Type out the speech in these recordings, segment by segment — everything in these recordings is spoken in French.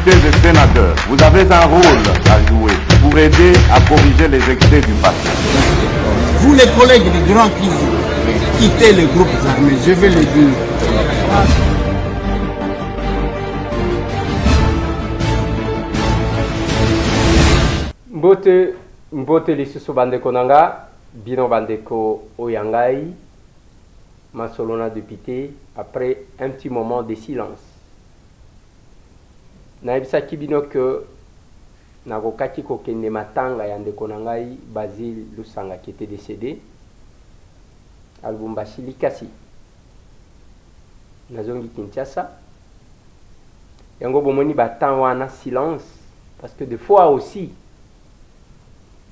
députés et sénateurs, vous avez un rôle à jouer pour aider à corriger les excès du passé. Vous les collègues du Grand qui quittez les groupes armés, je vais le dire. Mbote lisusu bandeko nanga, bino bandeko oyangai, Masolona député, après un petit moment de silence. Naibisaki bino que nakokaki kokende matanga ya ndeko nangai Basile Lusanga qui était décédé à Lubumbashi Likasi. Nazongi Kinshasa. Yango bomoni batan wana silence parce que des fois aussi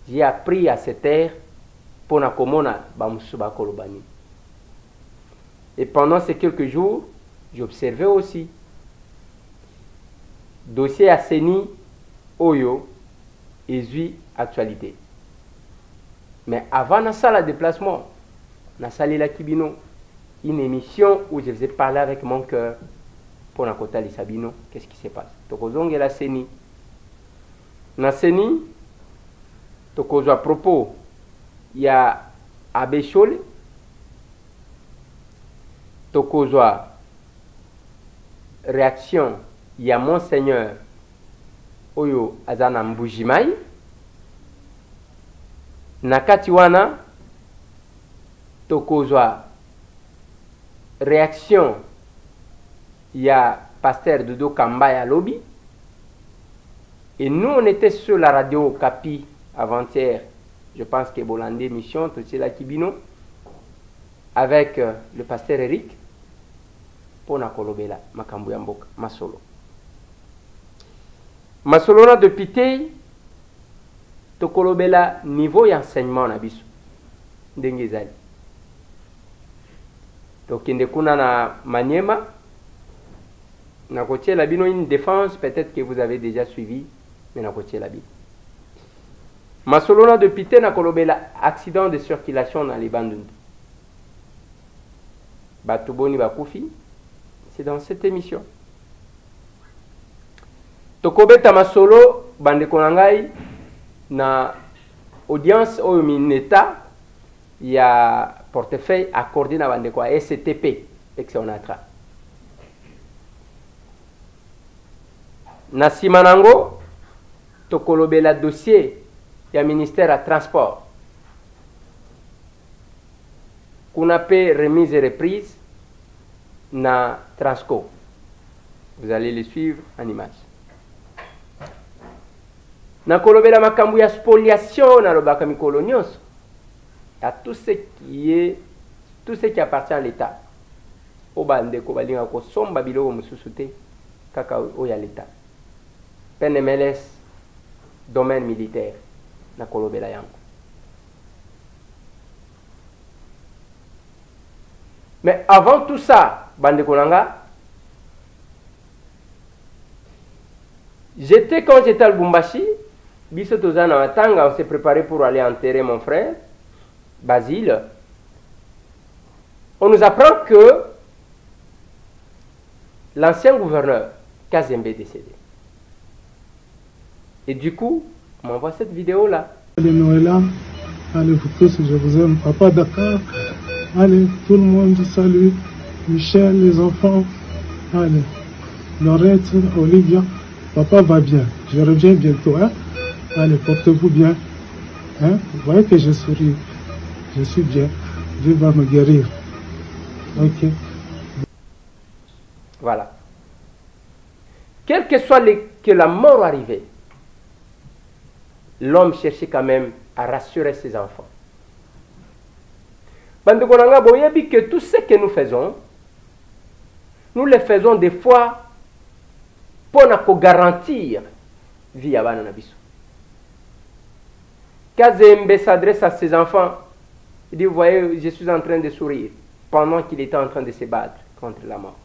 j'ai appris à cette terre pour nakomona bamusuba kolobani. Et pendant ces quelques jours, j'observais aussi dossier Asseni Oyo et actualité. Mais avant na salle de déplacement, na salle la Kibino, une émission où je faisais parler avec mon cœur pour Nakota Lisabino, qu'est-ce qui se passe? Tokozong et la Seni. Na Seni, Tokozo à propos, il y a Abbé Chole, Tokozo réaction, il y a Monseigneur Oyo Azana Mbujimai, Nakatiwana, Tokozo réaction, il y a Pasteur Dodo Kambaya Lobby, et nous on était sur la radio Kapi avant-hier, je pense que Bolandé Mission, Tochela Kibino, avec le pasteur Eric, pour Nakolobela, Makambu Yamboka, Masolo. Masolo na de pité, Tokolobela niveau d'enseignement na biso, Ndengezali. Donc, Ndekuna na Maniema, Nakotier Labino, une défense, peut-être que vous avez déjà suivi, mais Nakotier Labino. Masolona de Pité na kolobela accident de circulation dans les bandes. Batuboni Bakufi, c'est dans cette émission. Tokobeta Masolo, bande konangai, na audience au Mineta, il y a portefeuille accordé na bande quoi, STP, Exonatra. Na Simanango, Tokolobela dossier. Il y a un ministère à transport. Qu'on appelle remise et reprise na Transco. Vous allez les suivre en image. Na kolobela makambu ya spoliation na lobaka mikolo nyonso. À tout ce qui appartient à l'État. Obande ko balinga ko somba biloko mususu te kaka oya l'État. PNMLS domaine militaire. Mais avant tout ça, Bande Konanga, quand j'étais à Lubumbashi, on s'est préparé pour aller enterrer mon frère, Basile. On nous apprend que l'ancien gouverneur, Kazembe, est décédé. Et du coup, on m'envoie cette vidéo-là. Allez, Noëlla, allez, vous tous, je vous aime. Papa Dakar, allez, tout le monde, salut. Michel, les enfants, allez. Laurette, Olivia, papa va bien. Je reviens bientôt, hein. Allez, portez-vous bien. Hein? Vous voyez que je souris. Je suis bien. Dieu va me guérir. Ok. Voilà. Quel que soit que la mort arrivée, l'homme cherchait quand même à rassurer ses enfants. Bandekonanga boyebi que tout ce que nous faisons, nous le faisons des fois pour garantir vie à bana nabiso. Kazembe s'adresse à ses enfants. Il dit, vous voyez, je suis en train de sourire pendant qu'il était en train de se battre contre la mort.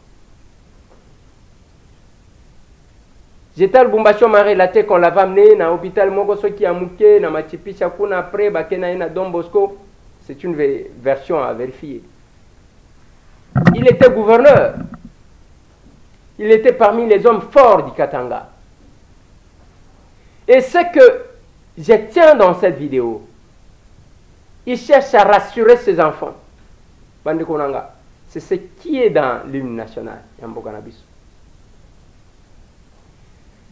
J'étais à Lubumbashi, on m'a relaté qu'on l'avait amené dans l'hôpital Mogoso qui a mouké, dans Machipi Chakuna, après, Bakena Don Bosco. C'est une version à vérifier. Il était gouverneur. Il était parmi les hommes forts du Katanga. Et ce que je tiens dans cette vidéo, il cherche à rassurer ses enfants. C'est ce qui est dans l'hymne national.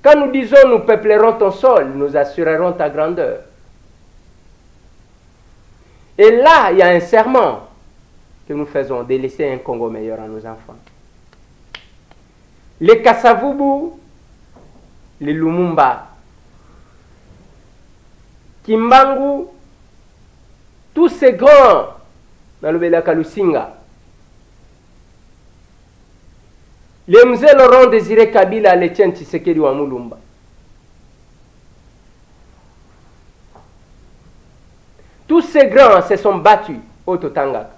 Quand nous disons nous peuplerons ton sol, nous assurerons ta grandeur. Et là, il y a un serment que nous faisons de laisser un Congo meilleur à nos enfants. Les Kasavubu, les Lumumba, Kimbangu, tous ces grands, dans le Belaka Lusinga, les Mzee Laurent Désiré Kabila, les Tien Tshisekedi wa Mulumba. Tous ces grands se sont battus au Totanga.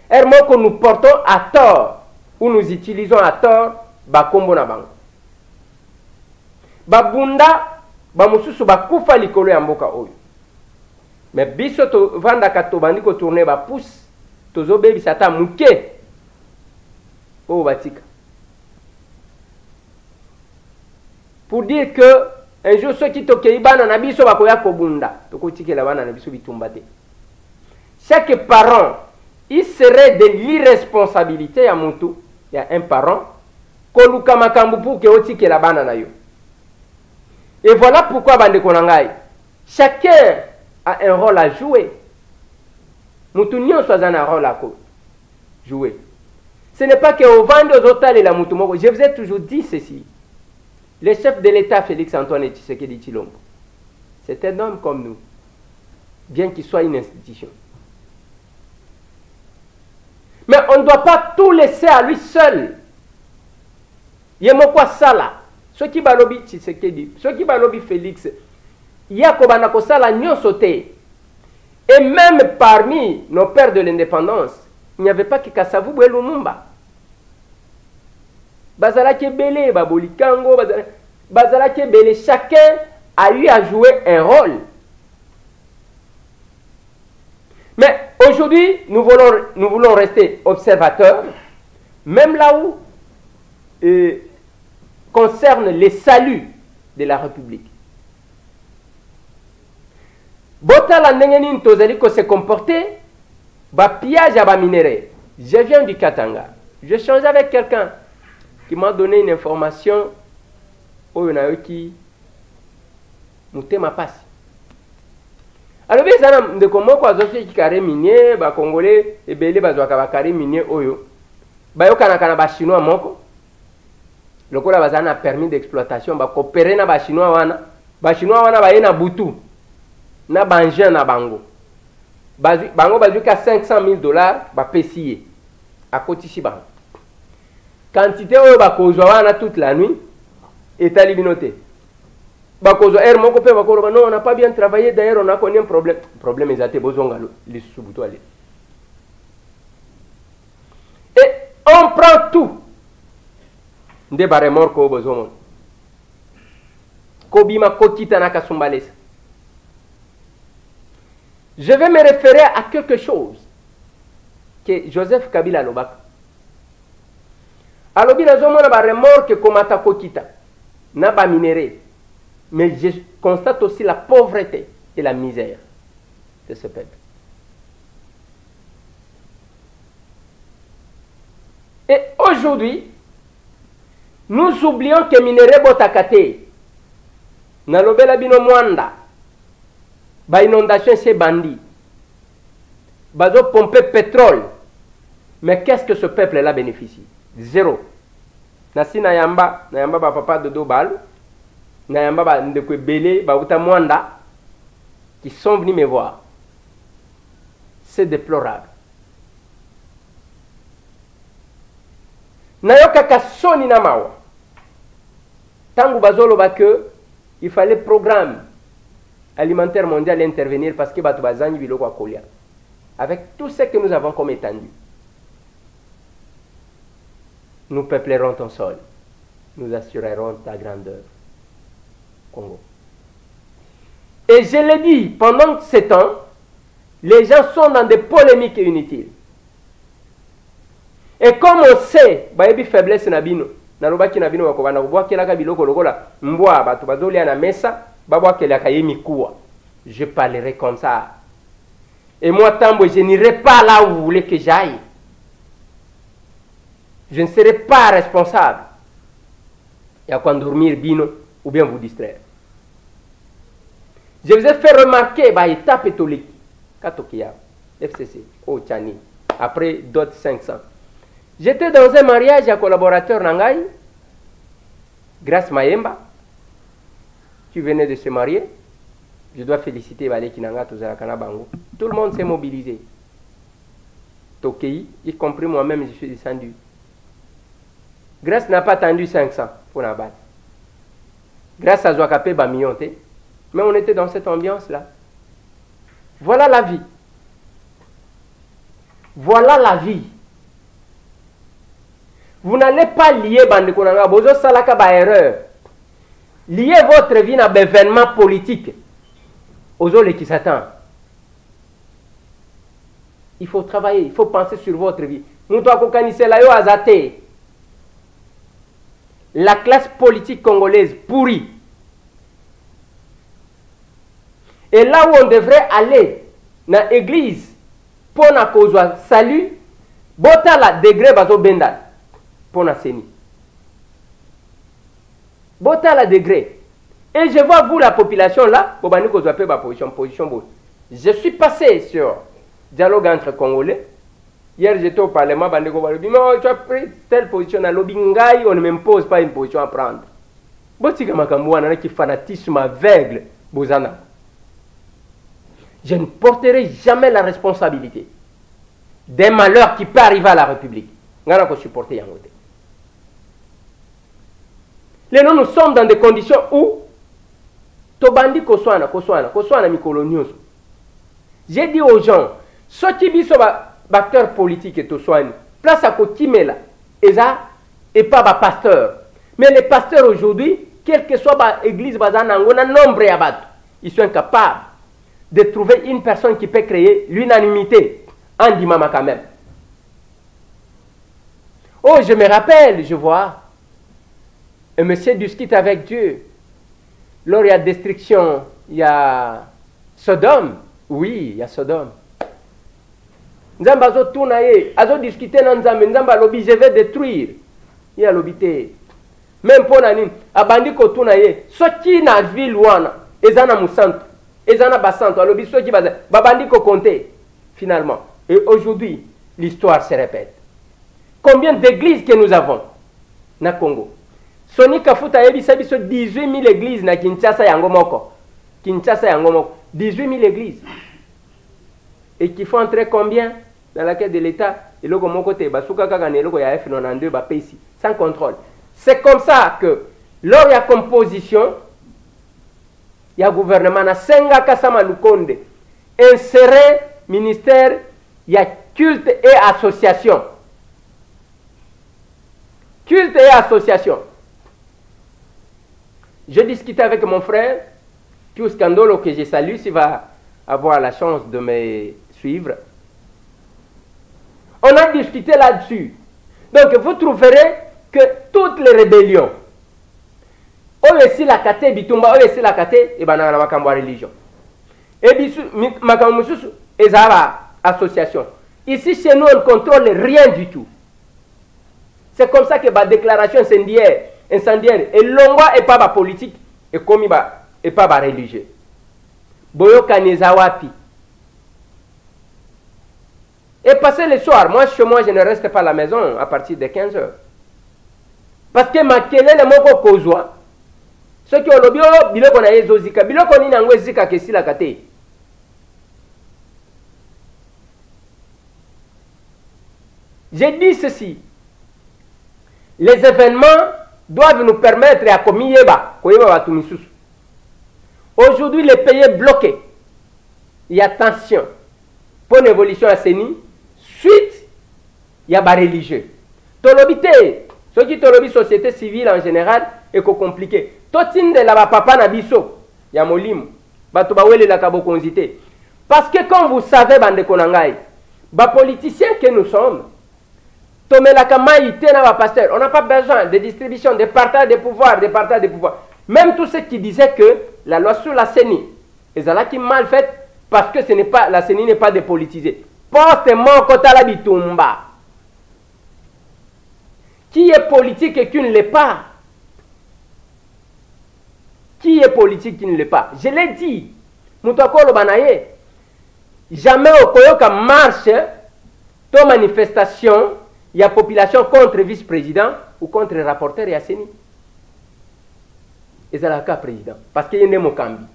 Que nous portons à tort, ou nous utilisons à tort, Bakombo na bango. Babunda, bamususu bakufa likolo ya mboka oyo. Mais biso to vanda kato bandi ko tourner ba pousse, tozo bebi sata muke. Oh batika. Pour dire que un jour ceux qui tokei bana na biso bakoya kobunda, tokotikela bana na biso bitumba te. Chaque parent, il serait de l'irresponsabilité à Moutou. Il y a un parent, koluka makambu pour que otikela bana na yo. Et voilà pourquoi bande konangai. Chacun a un rôle à jouer. Moutou nyon soit un rôle à jouer. Ce n'est pas qu'au vent aux hôtels et la Moutoumoko. Je vous ai toujours dit ceci. Le chef de l'État, Félix Antoine Tshisekedi Tshilombo, c'est un homme comme nous, bien qu'il soit une institution. Mais on ne doit pas tout laisser à lui seul. Yemokwa Sala, ceux qui balobi Tshisekedi, ceux qui balobi Félix, Yakobanako Sala nyon sauté. Et même parmi nos pères de l'indépendance, il n'y avait pas que Kasavubu et Lumumba. Bazalaki Belé, Baboli Kango, Bazalaki Belé, chacun a eu à jouer un rôle. Mais aujourd'hui, nous voulons rester observateurs, même là où concerne les saluts de la République. Botala Nengenin Tozaliko s'est comporté, pillage à minéré. Je viens du Katanga. Je change avec quelqu'un qui m'a donné une information au Yonayoki Moutema Passi. Alors, bien, ça de comment quoi, qui carré minier, bah congolais et belé bazouaka carré minier oyo. Bah yo kana ba chinois moko. Le kola bazana permis d'exploitation ba coopérer na ba chinois wana ba yena butu na bangien na bango. Bango bazuka $500,000 ba pesier à Kotichi bango. Quantité oyo ba kozwa wana toute la nuit est à libinoté. Bakozo er moko pe bakoro non, on n'a pas bien travaillé, d'ailleurs on a connu un problème. Problème exacté bozonga les subuto aller. Et on prend tout. Nde bare mort ko bozomon. Kobima kokita na kasumbalesa. Je vais me référer à quelque chose que Joseph Kabila Lobak. Alobi nazomona bare mort que komata kokita na ba minéré. Mais je constate aussi la pauvreté et la misère de ce peuple. Et aujourd'hui, nous oublions que minéré botakate, nalobela bino mwanda, ba inondation c'est bandit, bazo pomper pétrole. Mais qu'est-ce que ce peuple-là bénéficie? Zéro. Nasi nayamba ba papa de Dobal. Nayamba ndekwe belé bauta mwanda qui sont venus me voir. C'est déplorable. Nayoka kasoni na mawa. Tangu bazolo ba que il fallait programme alimentaire mondial intervenir parce que batu bazanyi biloko akolia. Avec tout ce que nous avons comme étendu. Nous peuplerons ton sol. Nous assurerons ta grandeur. Congo. Et je l'ai dit, pendant ce temps, les gens sont dans des polémiques inutiles. Et comme on sait, bayebi faiblesse nabino, nalobaki na bino bakobanda kobwakelaka biloko lokola mbwa bato bazolia na mesa babwakelaka ye mikuwa. Je parlerai comme ça. Et moi, Tambo, je n'irai pas là où vous voulez que j'aille. Je ne serai pas responsable. Il y a quoi dormir bino ou bien vous distraire. Je vous ai fait remarquer bah étape étolique Katokia FCC au Tchani après d'autres 500. J'étais dans un mariage à collaborateur Nangai Grâce Mayemba qui venait de se marier. Je dois féliciter Balé Kinanga Tozalakana Bango. Tout le monde s'est mobilisé. Tokei, y compris moi-même, je suis descendu. Grâce n'a pas attendu 500 pour la balle. Grâce à Zouakapé Bamionte. Mais on était dans cette ambiance-là. Voilà la vie. Voilà la vie. Vous n'allez pas lier Bande Konanga, Bozo Salaka ba erreur. Liez votre vie à un événement politique. Aux autres qui s'attendent. Il faut travailler, il faut penser sur votre vie. La classe politique congolaise pourrie. Et là où on devrait aller, dans l'église, pour na kozwa salut, bota la degré bazo bendal, pour na seni. Bota la degré. Et je vois vous, la population là, je suis passé sur dialogue entre Congolais. Hier, j'étais au Parlement, tu as pris telle position à l'Obingaï, on ne m'impose pas une position à prendre. Qui fanatisme aveugle, Bozana. Je ne porterai jamais la responsabilité des malheurs qui peuvent arriver à la République. Nous sommes dans des conditions où Tobandi Koswana mikolo nyonso. J'ai dit aux gens, ceux qui biso acteurs politiques et toswani, place à Kotimela, Eza et pas ba pasteur. Mais les pasteurs aujourd'hui, quelle que soit l'église bazanango, na nombre ya bato, ils sont incapables de trouver une personne qui peut créer l'unanimité en dimama quand même. Oh, je me rappelle, je vois un monsieur discute avec Dieu. Lors il y a destruction, il y a Sodome. Oui, il y a Sodome. Nzamba azo tunaye, azo discuter na Nzambe, Nzamba lobi je vais détruire. Il y a l'obité. Même pour nani, abandi ko tunaye, soki na ville wana, ezana musantu, ezana basantu, alobi soki babandi ko compter finalement. Et aujourd'hui, l'histoire se répète. Combien d'églises que nous avons na Congo? Soni Kafuta yebisa biso 18 000 églises na Kinshasa yango moko. Kinshasa yango moko. 18 000 églises. Et qui font entrer combien dans la caisse de l'État? Et le moko te basuka kaka ne loko ya F92 ba ici sans contrôle. C'est comme ça que lors il y a composition, il y a gouvernement na senga kasama lukonde. Insérer ministère, il y a culte et association. Culte et association. Je discutais avec mon frère, Pius Kandolo, que je salue, s'il va avoir la chance de me suivre. On a discuté là-dessus. Donc, vous trouverez que toutes les rébellions, aussi la kate bitumba, aussi la kate, et ben na makambo religion. Et bisu makambo mususu ezaba association. Ici chez nous, on ne contrôle rien du tout. C'est comme ça que la déclaration incendiaire et longwa et pas politique et comme et pas religieux. Boyoka nezawapi. Et passer le soir, moi chez moi je ne reste pas à la maison à partir de 15 h. Parce que ma kelele moko kozwa. Ceux qui ont le bio, biloko na ezozika, biloko ni nango ezika kesi la kate. J'ai dit ceci. Les événements doivent nous permettre à komiyeba, aujourd'hui le pays est bloqué. Il y a tension. Pour l'évolution à Séni, suite, il y a des religieux. Tolobité, ceux qui tolobi société civile en général, est compliqué. Totine de la papa nabiso, il y a molim, batobawele la kabokonzité. Parce que comme vous savez, bande konangai, les politiciens que nous sommes, On n'a pas besoin de distribution, de partage de pouvoir, Même tous ceux qui disaient que la loi sur la CENI est mal faite parce que la CENI n'est pas dépolitisée. Poste-moi Kotala Bitumba. Qui est politique et qui ne l'est pas? Qui est politique et qui ne l'est pas? Je l'ai dit. Moutokolo Banaye. Jamais au Koyoka marche, to manifestation, il y a population contre vice-président ou contre rapporteur et Asseni. Et c'est le cas président. Parce qu'il y a un Mokambi.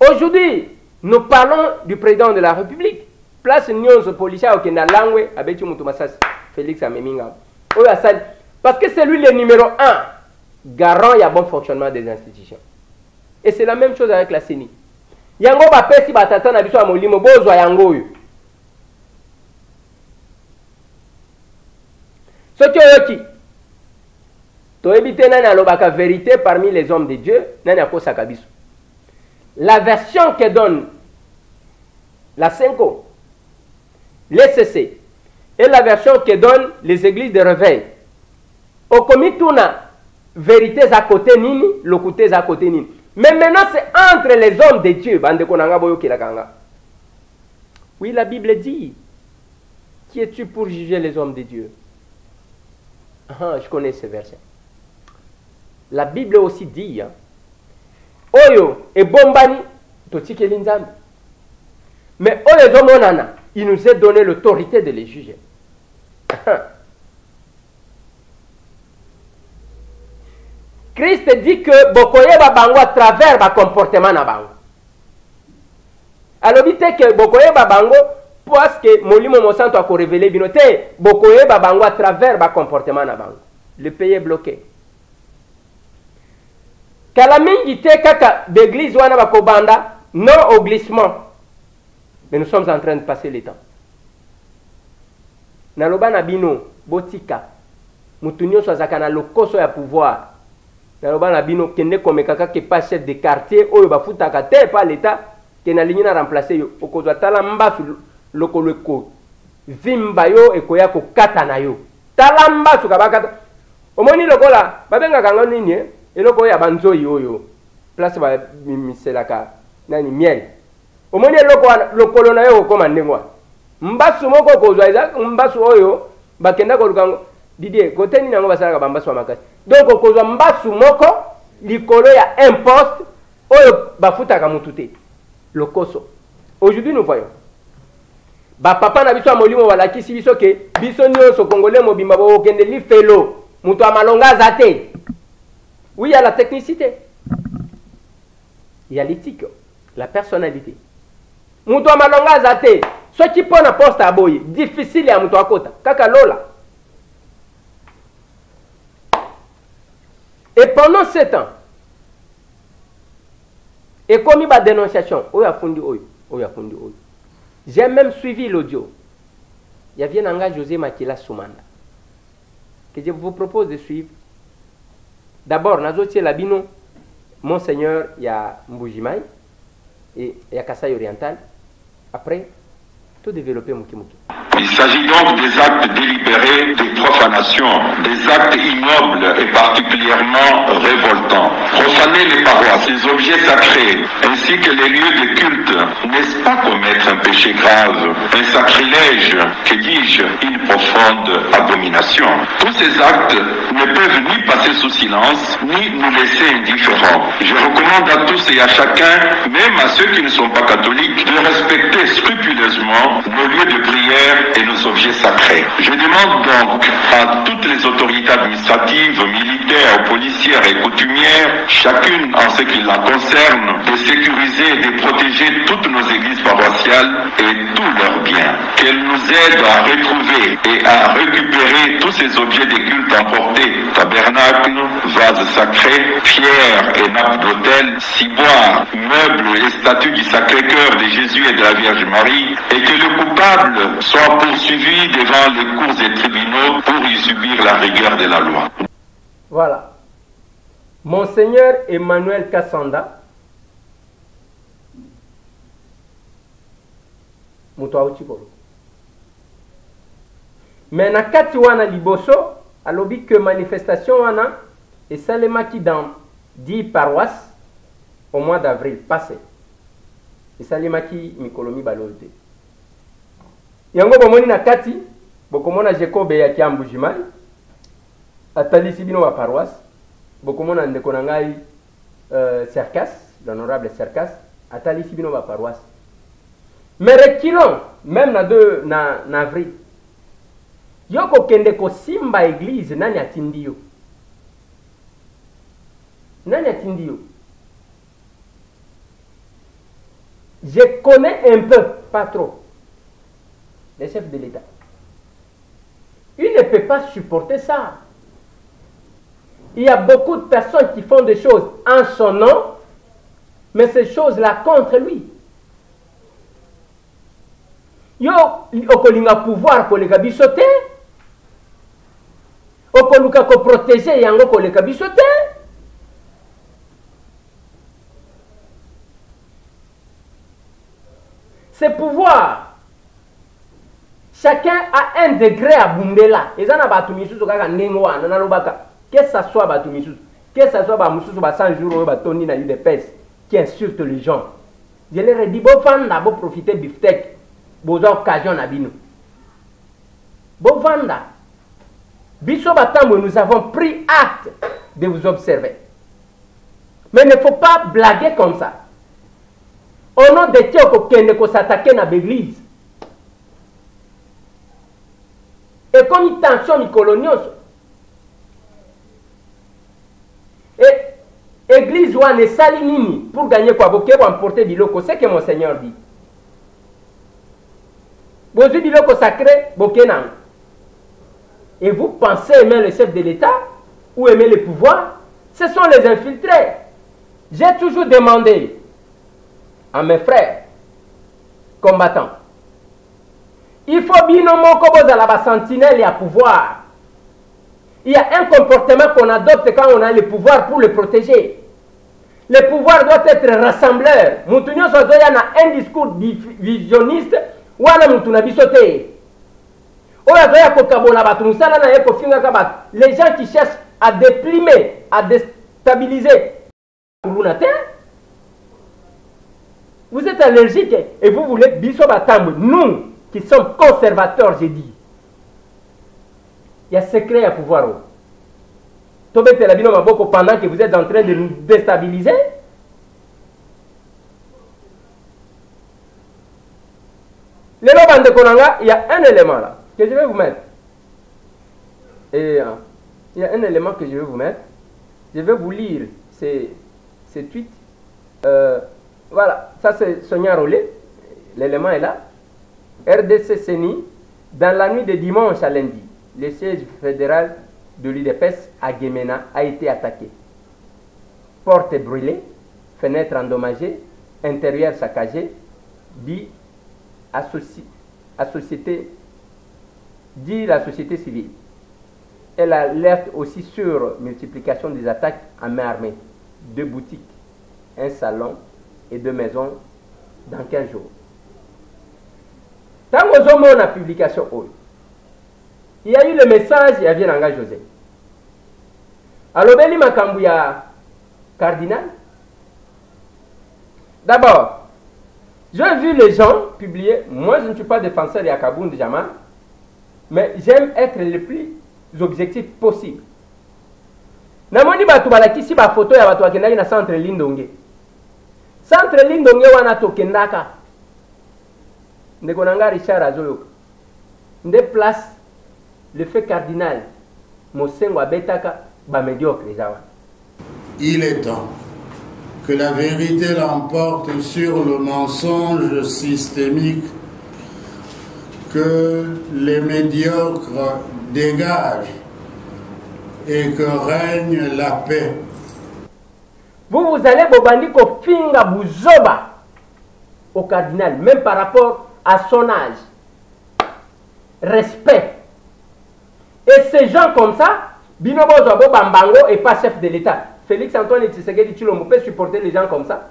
Aujourd'hui, nous parlons du président de la République. Place Nyonzo policier au Kenda Langwe, avec Félix Ameminga. Parce que c'est lui le numéro 1 garant et bon fonctionnement des institutions. Et c'est la même chose avec la CENI. Yango ba pesi batata na biso amolimo bozwa yango yo. Soki oyoki to ebite nani alobaka vérité parmi les hommes de Dieu, nani akosaka biso. La version que donne la Senko, l'ECC, et la version que donnent les églises de réveil. Au comité, on a vérité à côté nini, le côté à côté nini. Mais maintenant, c'est entre les hommes de Dieu. Oui, la Bible dit, qui es-tu pour juger les hommes de Dieu? Je connais ce verset. La Bible aussi dit, Oyo et Bombani, Totike Linzambi. Mais Oyo Zomonana, il nous a donné l'autorité de les juger. Christ dit que Bokoye Babango à travers le comportement na bango. Alors dit que Bokoye Babango parce que Molimo Monsanto a révélé binoté Bokoye Babango à travers le comportement na bango. Le pays est bloqué. Kalamingi te kaka d'église wana bakobanda non au glissement. Mais nous sommes en train de passer le temps. Naloba na bino botika mutunyo swazaka na lokoso ya pouvoir. Naloba na bino kende komekaka ke pas chef de quartier oyo bafutaka te pa l'état ke na ligne na remplacer yo okozwa tala mbasu lokolo eko vimba yo ekoya ko kata na yo tala mbasu kabakata omoni lokola babenga kanga nini eloko ya banzoi oyo place ba miselaka nani miel omoni eloko lokolo na yo koma ndengwa mbasu moko kozwa eza mbasu oyo bakenda ko lukango Didier kote ni nango basala ka mbasu makasi donc kozwa mbasu moko likolo ya un poste oyo bafutaka mutute lokoso. Aujourd'hui nous voyons ba papa na biso molimo walakisi biso ke biso nyonso congolais mobimba bo kende li felo muto amalonga zate. Oui, il y a la technicité. Il y a l'éthique, la personnalité. Muto amalonga zate. Ce qui pone à poste à boye, difficile à muto akota. Kaka lola. Et pendant 7 ans, et comme il y a dénonciation, j'ai même suivi l'audio. Il y a bien José Makila Soumanda que je vous propose de suivre. D'abord, Nazotie Labino, Monseigneur, il y a Mbujimai et il y a Kassai Oriental. Après, tout développer Mukimuki. Il s'agit donc des actes délibérés de profanation, des actes ignobles et particulièrement révoltants. Profaner les paroisses, les objets sacrés, ainsi que les lieux de culte, n'est-ce pas commettre un péché grave, un sacrilège, que dis-je, une profonde abomination? Tous ces actes ne peuvent ni passer sous silence, ni nous laisser indifférents. Je recommande à tous et à chacun, même à ceux qui ne sont pas catholiques, de respecter scrupuleusement nos lieux de prière et nos objets sacrés. Je demande donc à toutes les autorités administratives, militaires, policières et coutumières, chacune en ce qui la concerne, de sécuriser et de protéger toutes nos églises paroissiales et tous leurs biens. Qu'elles nous aident à retrouver et à récupérer tous ces objets de culte emportés, tabernacles, vases sacrés, pierres et nappes d'autel, ciboires, meubles et statues du Sacré-Cœur de Jésus et de la Vierge Marie, et que le coupable soit poursuivi devant les cours et tribunaux pour y subir la rigueur de la loi. Voilà. Monseigneur Emmanuel Kassanda, Moutouaouti Kolo. Mais na kati wana liboso alobi que manifestation wana et salemaki dans 10 paroisses au mois d'avril passé. Et salemaki mikolo mibale te. Yango bomoni na kati bokomona Jacob ya Kiambujimai atalisi bino ba paroisse bokomona ndeko na ngai Cercas, l'honorable Cercas atalisi bino ba paroisse. Mais reculons même na avril. Yoko kende ko simba église nani atindi yo? Nani atindi yo? Je connais un peu, pas trop, les chefs de l'État. Il ne peut pas supporter ça. Il y a beaucoup de personnes qui font des choses en son nom, mais ces choses-là contre lui. Yo, okolinga pouvoir koleka bisote, okoluka ko protéger yango koleka bisote. Ce pouvoir, chacun a un degré à Bumbela. Et ça n'a pas tout mis sous kaka nengwa nanalobaka. Que ça soit Batumisous, que ça soit Bamoussous, 100 jours, Batoni na UDPS, qui insulte les gens. Je leur ai dit, bon vanda, bon profiter biftec, bon occasion na bino. Bon vanda. Biso Batambo, nous avons pris acte de vous observer. Mais il ne faut pas blaguer comme ça. Au nom de Dieu, qu'on ne s'attaquer à l'église. Et comme une tension coloniale, et l'église ou ne salinini pour gagner quoi, pour emporter biloko, c'est que mon Seigneur dit. Vous avez biloko sacré, bokenan. Et vous pensez aimer le chef de l'État ou aimer le pouvoir? Ce sont les infiltrés. J'ai toujours demandé à mes frères combattants, il faut bien à la sentinelle et à pouvoir. Il y a un comportement qu'on adopte quand on a le pouvoir pour le protéger. Le pouvoir doit être rassembleur. Moutounio Sozoya a un discours visionniste ou à la Moutouna bisoté. Les gens qui cherchent à déprimer, à déstabiliser, vous êtes allergique et vous voulez bisobatambo. Nous qui sommes conservateurs, j'ai dit. Il y a secret à pouvoir. Pendant que vous êtes en train de nous déstabiliser. Les lobans de Konanga, il y a un élément là que je vais vous mettre. Et il y a un élément que je vais vous mettre. Je vais vous lire ces tweets. Voilà, ça c'est Sonia Rollet. L'élément est là. RDC CENI, dans la nuit de dimanche à lundi, le siège fédéral de l'UDPS à Guémena a été attaqué. Porte brûlée, fenêtres endommagées, intérieur saccagé, dit la société civile. Elle alerte aussi sur multiplication des attaques à main armée. 2 boutiques, un salon et 2 maisons dans 15 jours. Tant que nous avons la publication, il y a eu le message, il y avait Nanga José. Alors, Beli Makambouya cardinal. D'abord, j'ai vu les gens publier. Moi, je ne suis pas défenseur de Yakaboun de Jamal, mais j'aime être le plus objectif possible. Namoni batu balaki si ba photo ya batu akendaki na centre Lindonge. Centre Lindonge wana tokendaka. Ndeko nanga Richard Azoyoka. Nde place le fait cardinal Mosengo abetaka ba médiocre zawa. Il est temps que la vérité l'emporte sur le mensonge systémique, que les médiocres dégagent et que règne la paix. Vous allez bobandi ko finga buzoba au cardinal, même par rapport à son âge. Respect. Et ces gens comme ça, Binobo Zobo Bambango et pas chef de l'État. Félix Antoine Tshisekedi Tshilombo peut supporter les gens comme ça.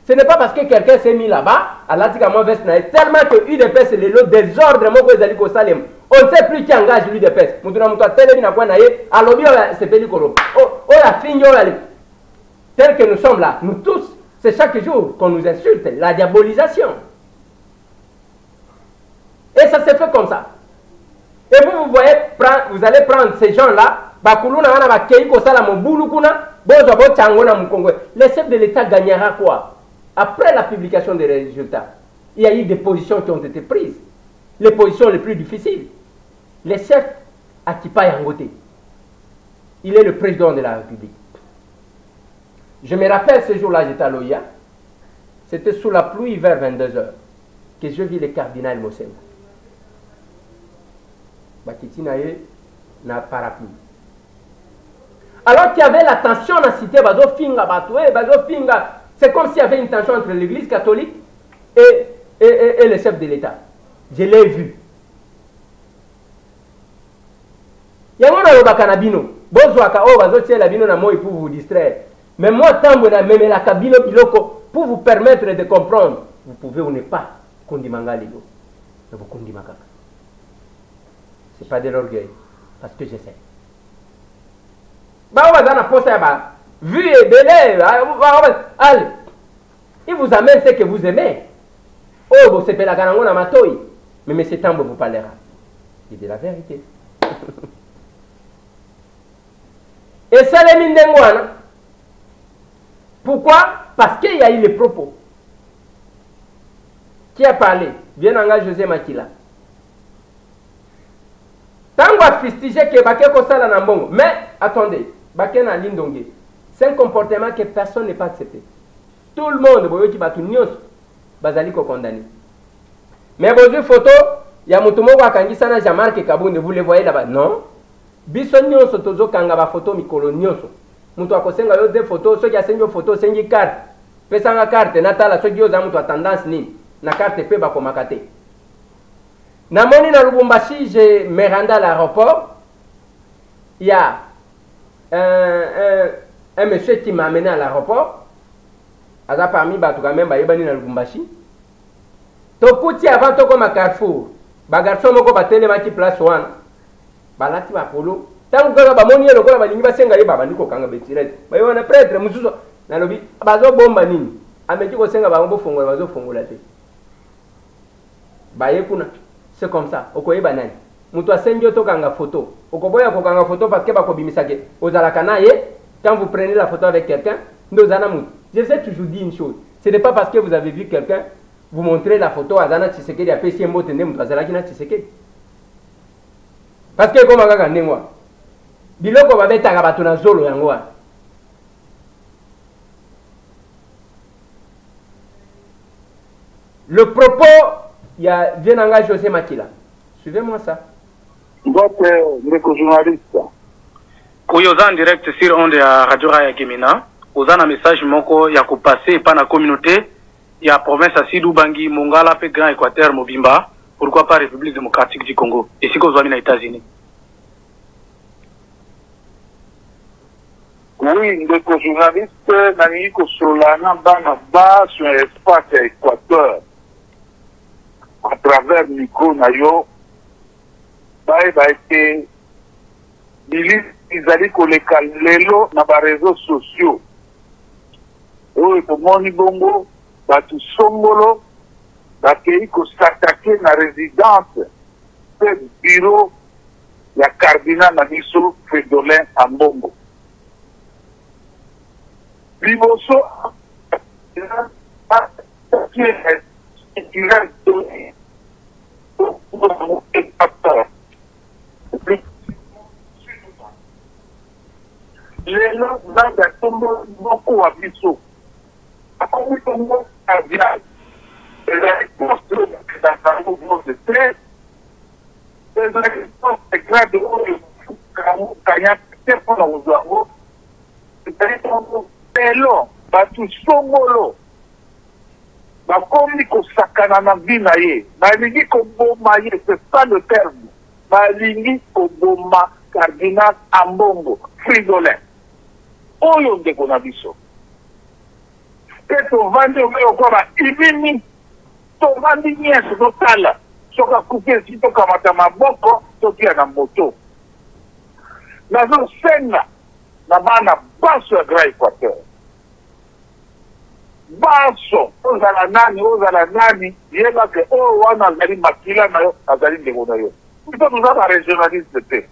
Ce n'est pas parce que quelqu'un s'est mis là-bas, à l'Atikamo Vestnaï, tellement que UDPS c'est le lot désordre, moi que Zali Salem, On ne sait plus qui engage lui de peste. Tel que nous sommes là, nous tous, c'est chaque jour qu'on nous insulte, la diabolisation. Et ça se fait comme ça. Et vous voyez, vous allez prendre ces gens-là, le chef de l'État gagnera quoi? Après la publication des résultats, il y a eu des positions qui ont été prises. Les positions les plus difficiles. Le chef Atipa Yangote, il est le président de la République. Je me rappelle ce jour-là, j'étais à Loya. C'était sous la pluie vers 22h que je vis le cardinal Mosengo. Bakitinaye n'a parapluie. Alors qu'il y avait la tension dans la cité, c'est comme s'il y avait une tension entre l'église catholique et le chef de l'État. Je l'ai vu. Il y a un bakanabino. Bozwaka o bazotie la bino na moi pour vous distraire. Mais moi tambo na meme la kabino biloko pour vous permettre de comprendre. Vous pouvez ou ne pas kondimanga ligo. Mais vous kondimaka. C'est pas de l'orgueil parce que je sais. Bah on va dans la poste là. Vu et belé, allez. Il vous amène ce que vous aimez. Oh, bon, c'est la ganango na matoi. Mais M. Tambo vous parlera. C'est de la vérité. Et ça les mine de moi. Pourquoi? Parce qu'il y a eu les propos. Qui a parlé? Bien engagé José Makila. Tango a fustigé que Baké Kosala Nambongo. Mais attendez, Baké na Lindongue. C'est un comportement que personne n'est pas accepté. Tout le monde, Boyoki Batu Nyos, Bazali ko condamné. Mais vos photos, il y a Mutumoko Akangi Sana Jamarke Kaboune, vous les voyez là-bas. Non. Biso Nyoso Tozo Kangaba photo Mikolo Nyoso. Mutu akosenga yo des photos, ceux qui a sengi photo, sengi carte. Pesanga carte, Natala, ceux qui ont tendance ni. Na carte pe bako makate. Namoni na Lubumbashi, je me rendais à l'aéroport. Il y a un monsieur qui m'a amené à l'aéroport. Aza parmi batuka même bayebani na Lubumbashi. Tokuti avant toko ma Carrefour. Ba garçon moko batelema ki place wana. Balati ba polo. Tangu kaka ba moni lokola ba lingi basenga ye baba ndiko kanga betirete. Ba yona prêtre mususo na lobi bazo bomba nini. Ameki ko senga ba ngombo fongola bazo fongola te. Ba yekuna. C'est comme ça. Okoye banani. Mutu asengi to kanga photo. Okoboya ko kanga photo parce que ba ko bimisake. Ozalaka na ye quand vous prenez la photo avec quelqu'un, ndozana mutu. Je sais toujours dire une chose. Ce n'est pas parce que vous avez vu quelqu'un vous montrez la photo à Zana Tshisekedi à PC Mbote Ndem Trazalaki na Tshisekedi. Parce que comme Gaga Ndengwa. Biloko babeta bato na zolo yango. Le propos, il y a Vienanga José Makila. Suivez-moi ça. Votre journaliste. Oyoza en direct sur onde ya Radio Raya Gemina. Oza na message moko ya ko passer pa na communauté. Il y a province à Sidou Bangui, Mongala, Grand Équateur, Mobimba, pourquoi pas République démocratique du Congo, et si vous avez aux États-Unis. Oui, le journaliste Naniko Solana Banaba sur l'espace Équateur, à travers Nico Nayo, a été ils allaient collecter l'élo dans les réseaux sociaux. Oui, pour mon Bongo, batu songolo bakei ko s'attaquer na résidence ce bureau ya cardinal na biso Fridolin Ambongo liboso lelo nanga tombo moko wa biso comme Congo cardiaque, la réponse de la mouvement de tête, la réponse est grave de l'eau, Kanya, c'est pour nous avoir, c'est-à-dire que long, tout somolo, comme ni ko sakana na binaye, balingi ko bomaye, c'est ça le terme, balingi ko boma cardinal Ambongo, Fridolin, oyo ndeko na biso. Et on va dire que on va imiter, on va dire que soki akufi esi tokamata maboko totia na moto. Nazosenga na bana baso ya Grand Équateur. Baso ozala nani yeba ke o wana azali makila na yo azali ndeko na yo. Plutôt toza ba régionaliste te.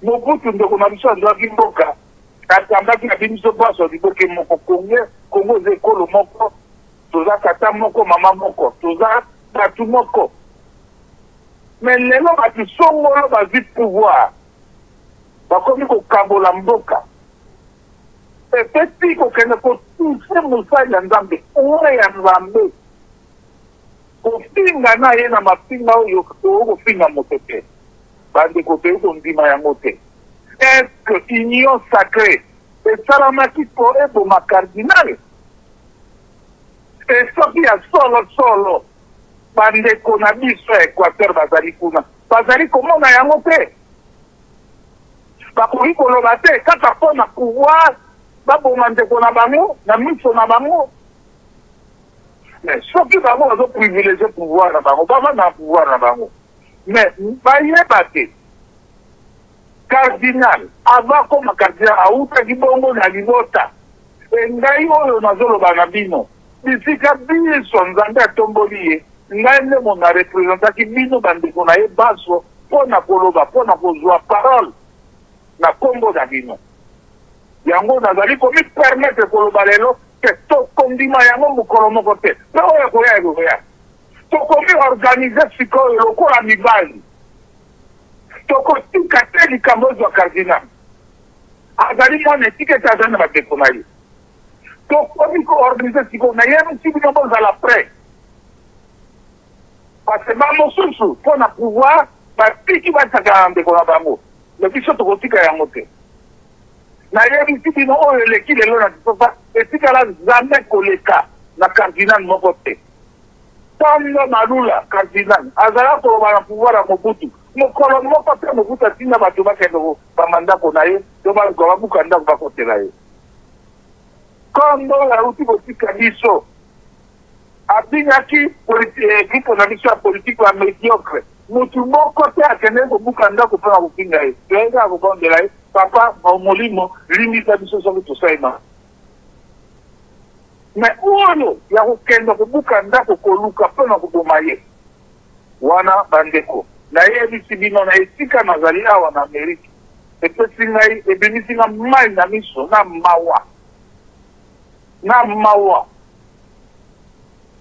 Mobutu ndeko na biso azwaki mboka atambaki na biso baso liboke moko Kongo eza ekolo moko toza tata moko mama moko toza batu moko. Mais lelo batu songolo bazwi pouvoir bakomi kokambola mboka epesi kokende kotuse mosali ya nzambe oyo ya nzambe kofinga na ye na mapinga oyo okofinga moto te bandeko toyi kondima yango te. Estce union sacré esalamaki po eboma cardinal esoki ya solo bandeko na biso ya Équateur bazali kuna bazali komona yango te bakoki koloba te kaka mpo na pouvoir baboma ndeko na bango na miso na bango. Mais soki bango bazoprivilégie pouvoir na bango bavanda na pouvoir na bango mais bayeba te cardinal avant koma cardinal awutaki bongo na libota ngai oyo nazoloba na bino bisika biso nzambe atomboli ye ngai nde mona representaki bino bandeko na ye baso mpo na koloba mpo na kozwa parole na kombo na bino. Yango nazali komi permettre koloba lelo ke tokondima yango mokolo moko te mpe oyo ekoya tokomi organize sikoyo lokola mibali tokotika te likambo ezwa cardinal azali mwana esika ete azali na bandeko na ye tokomi koorganize sikoyo na yebisi bino bozala prêt parce bamosusu mpo na pouvoir batiki batisaka na ndeko na bango me biso tokotika yango te. Nayebisi bino oyo eleki lelo na bisofa etikala nzambe koleka na cardinal moko te. Ntango malula cardinal azala koloba na pouvoir ya Mobutu mokolo moko te Mobutu atinda bato bakende bamandako na ye to baluka babuka ndako bakotela ye. Kondo auti kotika biso abingaki ekipo na biso ya politike ya médiocre mutu moko te akende kobuka ndako mpona kofinga ye toyeka kobondela ye papa molimo limbisa biso soki tosalema. Mais oyo ya kokende kobuka ndako koluka mpona koboma ye wana bandeko nayebisi bino na esika nazali awa na Amerike epesi ngai ebimisi nga mai na miso na mawa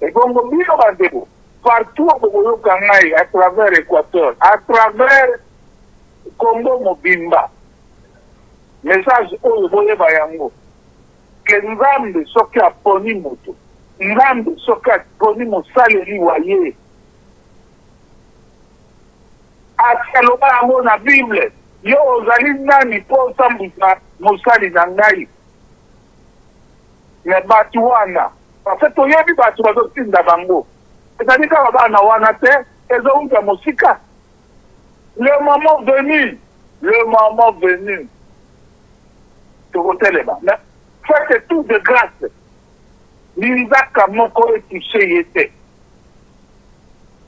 ebongo bino bandeko partout bokoyoka ngai à travers Équateur à travers Congo mobimba message oyo boyeba yango ke nzambe soki aponi moto nzambe soki aponi mosaleli wa ye akaloba yango na Bible yo ozali nani mpo osambwisa mosali na ngai me bato wana parce toyebi bato bazotinda bango ezali kaka bana wana te ezouta mosika. Le moment venu tokotelema mais faites tout de grâce linzaka moko etouché ye te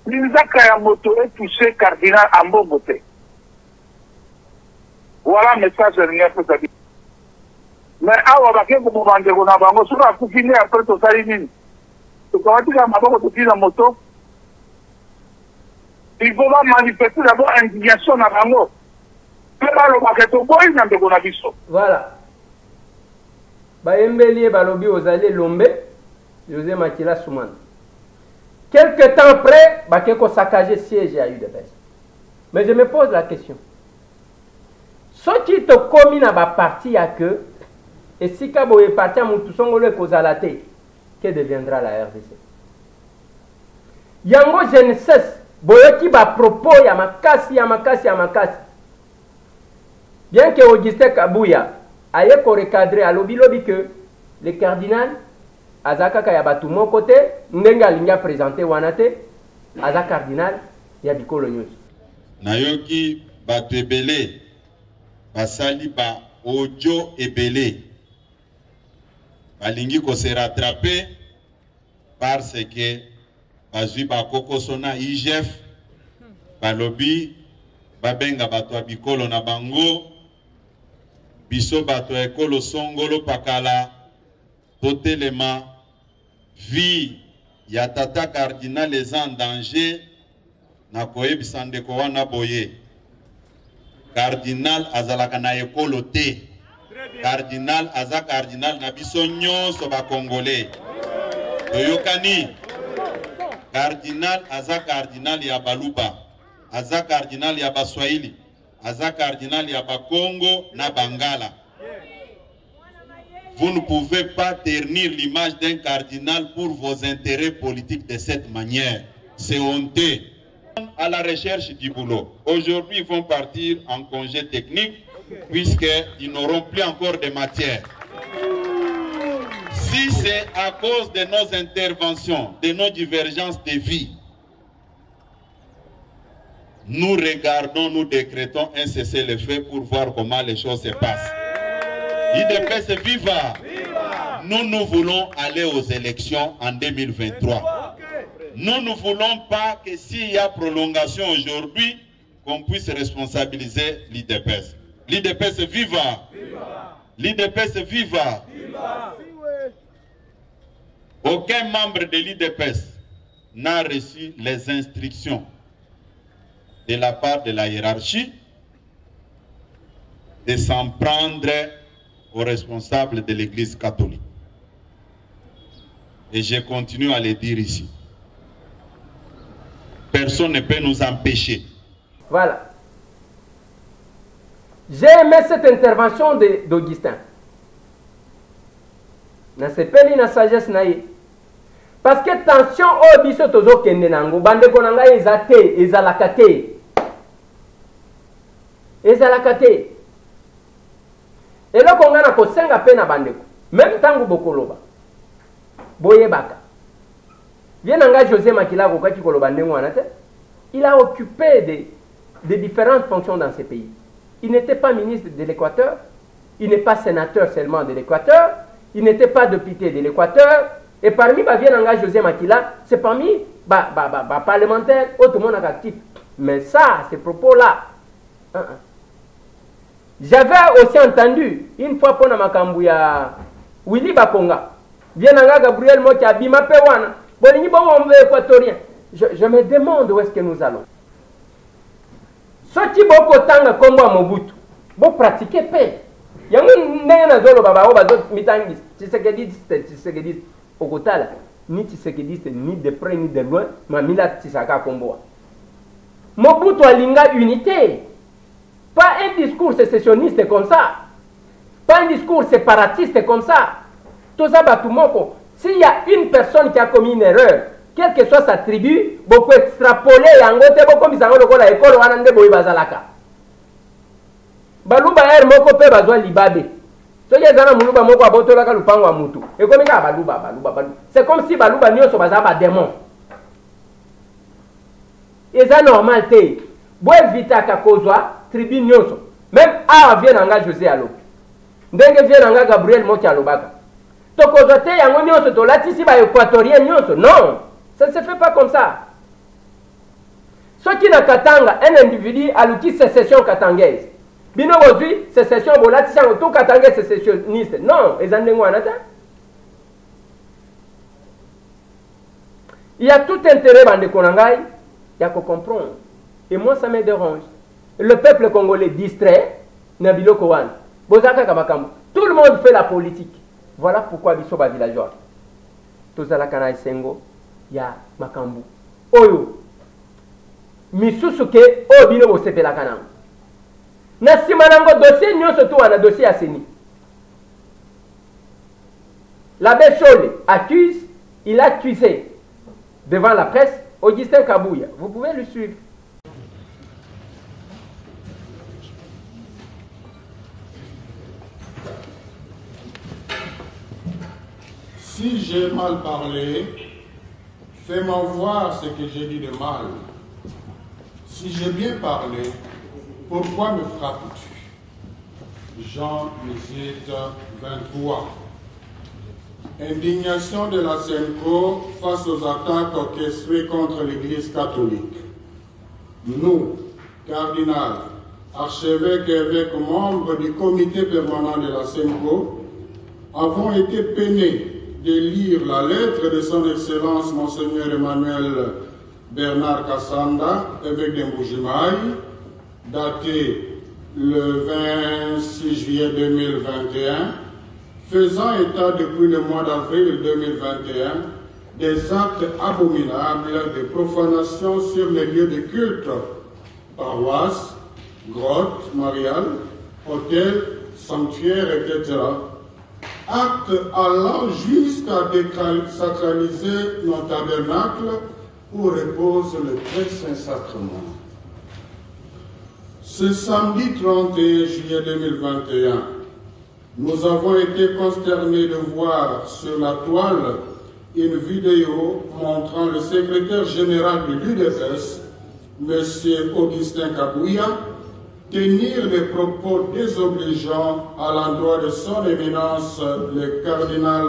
linzaka ya moto etouché cardinal ambongo te. Voilà message elingi apesa biso mais awa bake koboma ndeko na bango soki akufi nde apres tosali nini tokawatika maboko totina moto. Il faut manifester d'abord indignation na bango mpe balobaka toboyi na ndeko na biso. Voilà bayembeli balobi ozali Lombe José Makila Soumana. Quelque temps après bake ko saccager siège à UDPS. Mais je me pose la question, soki tokomi na baparti ya que esika boye parti ya mutu songolo ekozala te, que deviendra la RDC? Yango je ne cesse boyoki ba propos ya makasi. Bien que Augustin Kabuya aye ko recadrer alobi que le cardinal azaka ya batu moko te ndenge alinga présenter wana te aza cardinal ya bikolo nyonso. Nayoki batu ebele basali ba audio ebele balingi ko se rattraper parce que bazui bakokoso na IGF balobi babenga bato ya bikolo na bango biso bato ya ekolo songolo pakala totelema vie ya tata cardinal eza en danger na koyebisa ndeko wana boye cardinal azalaka na ekolo te cardinal aza cardinal na biso nyonso bakongole toyokani cardinal aza cardinal ya baluba aza cardinal ya baswahili aza cardinal ya bakongo na bangala. Vous ne pouvez pas ternir l'image d'un cardinal pour vos intérêts politiques de cette manière. C'est honteux. À la recherche du boulot. Aujourd'hui, ils vont partir en congé technique puisqu'ils n'auront plus encore de matière. Si c'est à cause de nos interventions, de nos divergences de vie, nous regardons, nous décrétons un cessez-le-feu pour voir comment les choses se passent. L'IDPS viva! Nous voulons aller aux élections en 2023. Nous ne voulons pas que s'il y a prolongation aujourd'hui, qu'on puisse responsabiliser l'IDPS. L'IDPS viva! L'IDPS viva! Aucun membre de l'IDPS n'a reçu les instructions de la part de la hiérarchie de s'en prendre aux responsables de l'Église catholique. Et je continue à le dire ici. Personne ne peut nous empêcher. Voilà. J'ai aimé cette intervention d'Augustin. Na sepeli na sagesse na ye. Parce que tension au biso tozo kende nango bande konanga ezate ezalakate. Ezalakate. Et là qu'on a ko senga pe na bande ko. Même tango bokoloba. Boye baka. Bien nanga José Makila ko kati koloba ndengo anate. Il a occupé de différentes fonctions dans ce pays. Il n'était pas ministre de l'Équateur, il n'est pas sénateur seulement de l'Équateur, il n'était pas député de l'Équateur, et parmi Bienanga José Makila, c'est parmi parlementaires, autrement actifs. Mais ça, ces propos-là, j'avais aussi entendu, une fois pour Namakambouya, Willy Bakonga, Bienanga Gabriel Moti Abima Pewana, Bolini Bon équatorien. Je me demande où est-ce que nous allons. Soti boko tanga kombo Mobutu, bo pratiquer paix. Yango ndena zolo baba o bazo mitangis. Tshisekedi okotala ni Tshisekedi ni de près ni de loin, mamila Tshisaka kombo. Mobutu alinga unité. Pas un discours sécessionniste comme ça. Pas un discours séparatiste comme ça. Tout ça batumoko. S'il y a une personne qui a commis une erreur, quelle que soit sa tribu, beaucoup extrapoler yangote beaucoup misango lokola ekolo wana nde boyi bazalaka. Baluba er moko pe bazwa libabe. So yezana muluba moko abotola ka lupango wa mutu. Ekomika baluba. C'est comme si baluba nyonso bazaba démon. Eza normal te. Bo evita ka kozwa tribu nyonso. Même a vient nanga José alobi. Ndenge vient nanga Gabriel Moti alobaka. To kozwa te yango nyonso to latisi ba équatorien nyonso. Non. Ça ne se fait pas comme ça. Ce qui n'a Katanga, un individu a l'outil sécession katangaise. Bino aujourd'hui, sécession, tout katangais sécessionniste. Non, ils en ont. Il y a tout intérêt dans le Konangai, il y a qu'à comprendre. Et moi, ça me dérange. Le peuple congolais distrait, Nabilo Kowan. Bozaka Kamakambu. Tout le monde fait la politique. Voilà pourquoi Bisoba villageois. Tous à la Kanaï Sengo. Ya makambu oyo misusuke o bino bo sepela kanam na simanango dossier nyonso to wana dossier aseni. L'abbé Chole accuse, il a accusé devant la presse Augustin Kabouya. Vous pouvez le suivre. Si j'ai mal parlé, fais-moi voir ce que j'ai dit de mal. Si j'ai bien parlé, pourquoi me frappes-tu? Jean 18, 23. Indignation de la SENCO face aux attaques orchestrées contre l'Église catholique. Nous, cardinal, archevêques et évêques membres du comité permanent de la SENCO, avons été peinés de lire la lettre de son Excellence Monseigneur Emmanuel Bernard Kassanda, évêque de Mbujimayi, datée le 26 juillet 2021, faisant état depuis le mois d'avril 2021 des actes abominables de profanation sur les lieux de culte, paroisses, grottes mariales, hôtels, sanctuaires, etc. Actes allant jusqu'à sacraliser nos tabernacles où repose le très saint sacrement. Ce samedi 31 juillet 2021, nous avons été consternés de voir sur la toile une vidéo montrant le secrétaire général de l'UDPS, M. Augustin Kabouya, tenir des propos désobligeants à l'endroit de son éminence, le cardinal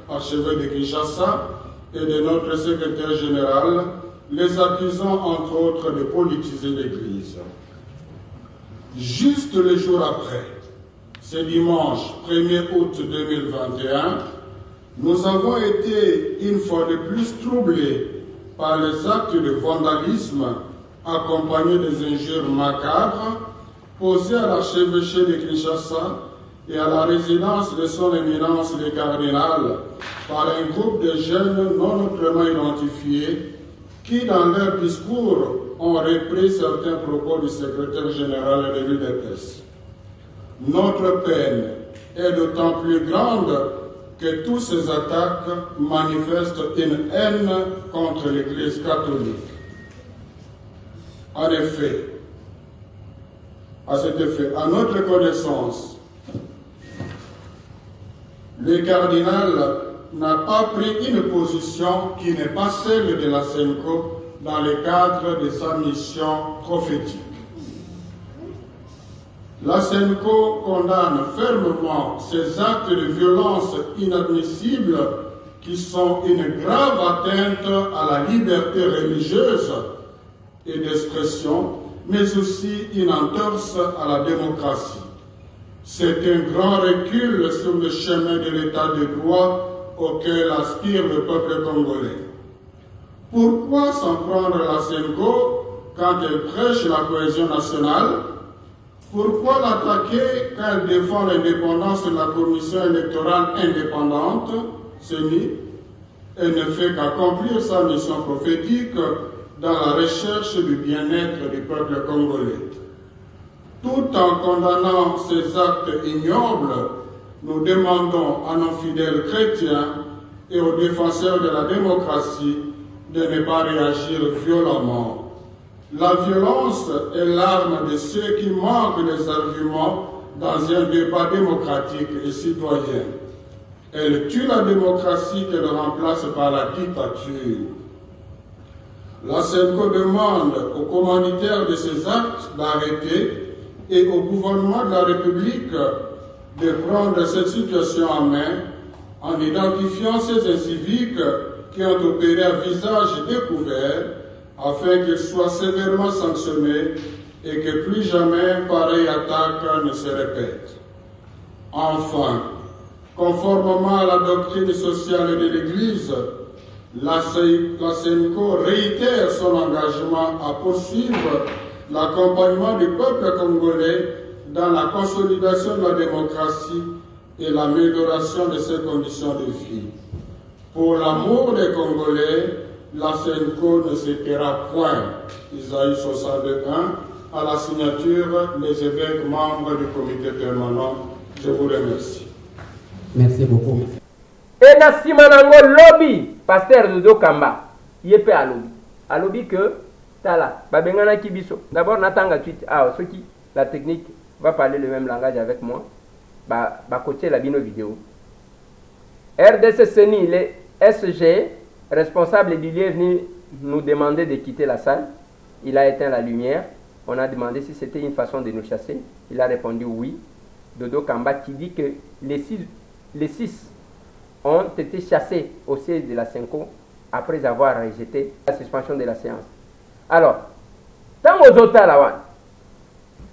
archevêque de Kinshasa, et de notre secrétaire général, les accusant entre autres de politiser l'Église. Juste le jour après, ce dimanche 1er août 2021, nous avons été une fois de plus troublés par les actes de vandalisme accompagnés des injures macabres posées à l'archevêché de Kinshasa et à la résidence de son éminence le cardinal par un groupe de jeunes non autrement identifiés qui, dans leur discours, ont repris certains propos du secrétaire général de l'UDPS. Notre peine est d'autant plus grande que toutes ces attaques manifestent une haine contre l'Église catholique. En effet, à cet effet, à notre connaissance, le cardinal n'a pas pris une position qui n'est pas celle de la SENCO dans le cadre de sa mission prophétique. La SENCO condamne fermement ces actes de violence inadmissibles qui sont une grave atteinte à la liberté religieuse et d'expression, mais aussi une entorse à la démocratie. C'est un grand recul sur le chemin de l'état de droit auquel aspire le peuple congolais. Pourquoi s'en prendre à la SENCO quand elle prêche la cohésion nationale? Pourquoi l'attaquer quand elle défend l'indépendance de la commission électorale indépendante, CENI? Elle ne fait qu'accomplir sa mission prophétique dans la recherche du bien-être du peuple congolais. Tout en condamnant ces actes ignobles, nous demandons à nos fidèles chrétiens et aux défenseurs de la démocratie de ne pas réagir violemment. La violence est l'arme de ceux qui manquent des arguments dans un débat démocratique et citoyen. Elle tue la démocratie qu'elle remplace par la dictature. La SENCO demande aux commanditaires de ces actes d'arrêter et au gouvernement de la République de prendre cette situation en main en identifiant ces inciviques qui ont opéré à visage découvert afin qu'ils soient sévèrement sanctionnés et que plus jamais pareille attaque ne se répète. Enfin, conformément à la doctrine sociale de l'Église, la SENCO réitère son engagement à poursuivre l'accompagnement du peuple congolais dans la consolidation de la démocratie et l'amélioration de ses conditions de vie. Pour l'amour des Congolais, la SENCO ne se taira point. Isaïe 61, à la signature des évêques membres du comité permanent. Je vous remercie. Merci beaucoup. Et na sima nango lobby, pasteur Dodo Kamba, yepe a lobby. A lobby que, tala, babengana kibiso. D'abord, natanga tweet, ceux qui, la technique, va parler le même langage avec moi, bah coacher la bino vidéo. RDC Seni, les SG, responsable du lieu, est venu nous demander de quitter la salle. Il a éteint la lumière. On a demandé si c'était une façon de nous chasser. Il a répondu oui. Dodo Kamba qui dit que les six ont été chassés au siège de la Senko après avoir rejeté la suspension de la séance. Alors, tant aux autres là,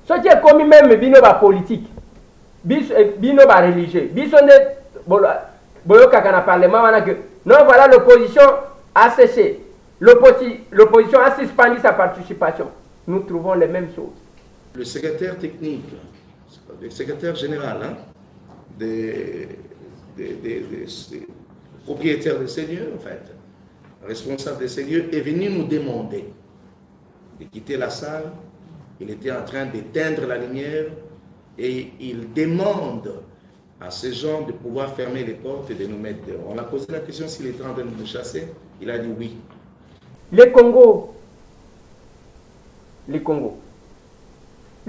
ce qui est commis même bino ba politique, bino ba religieux, bino de boyo kakana parlement que non voilà l'opposition a séché, l'opposition a suspendu sa participation. Nous trouvons les mêmes choses. Le secrétaire technique, le secrétaire général des propriétaires de ces lieux, en fait, responsable de ces lieux, est venu nous demander de quitter la salle. Il était en train d'éteindre la lumière et il demande à ces gens de pouvoir fermer les portes et de nous mettre dehors. On a posé la question s'il était en train de nous chasser. Il a dit oui. Le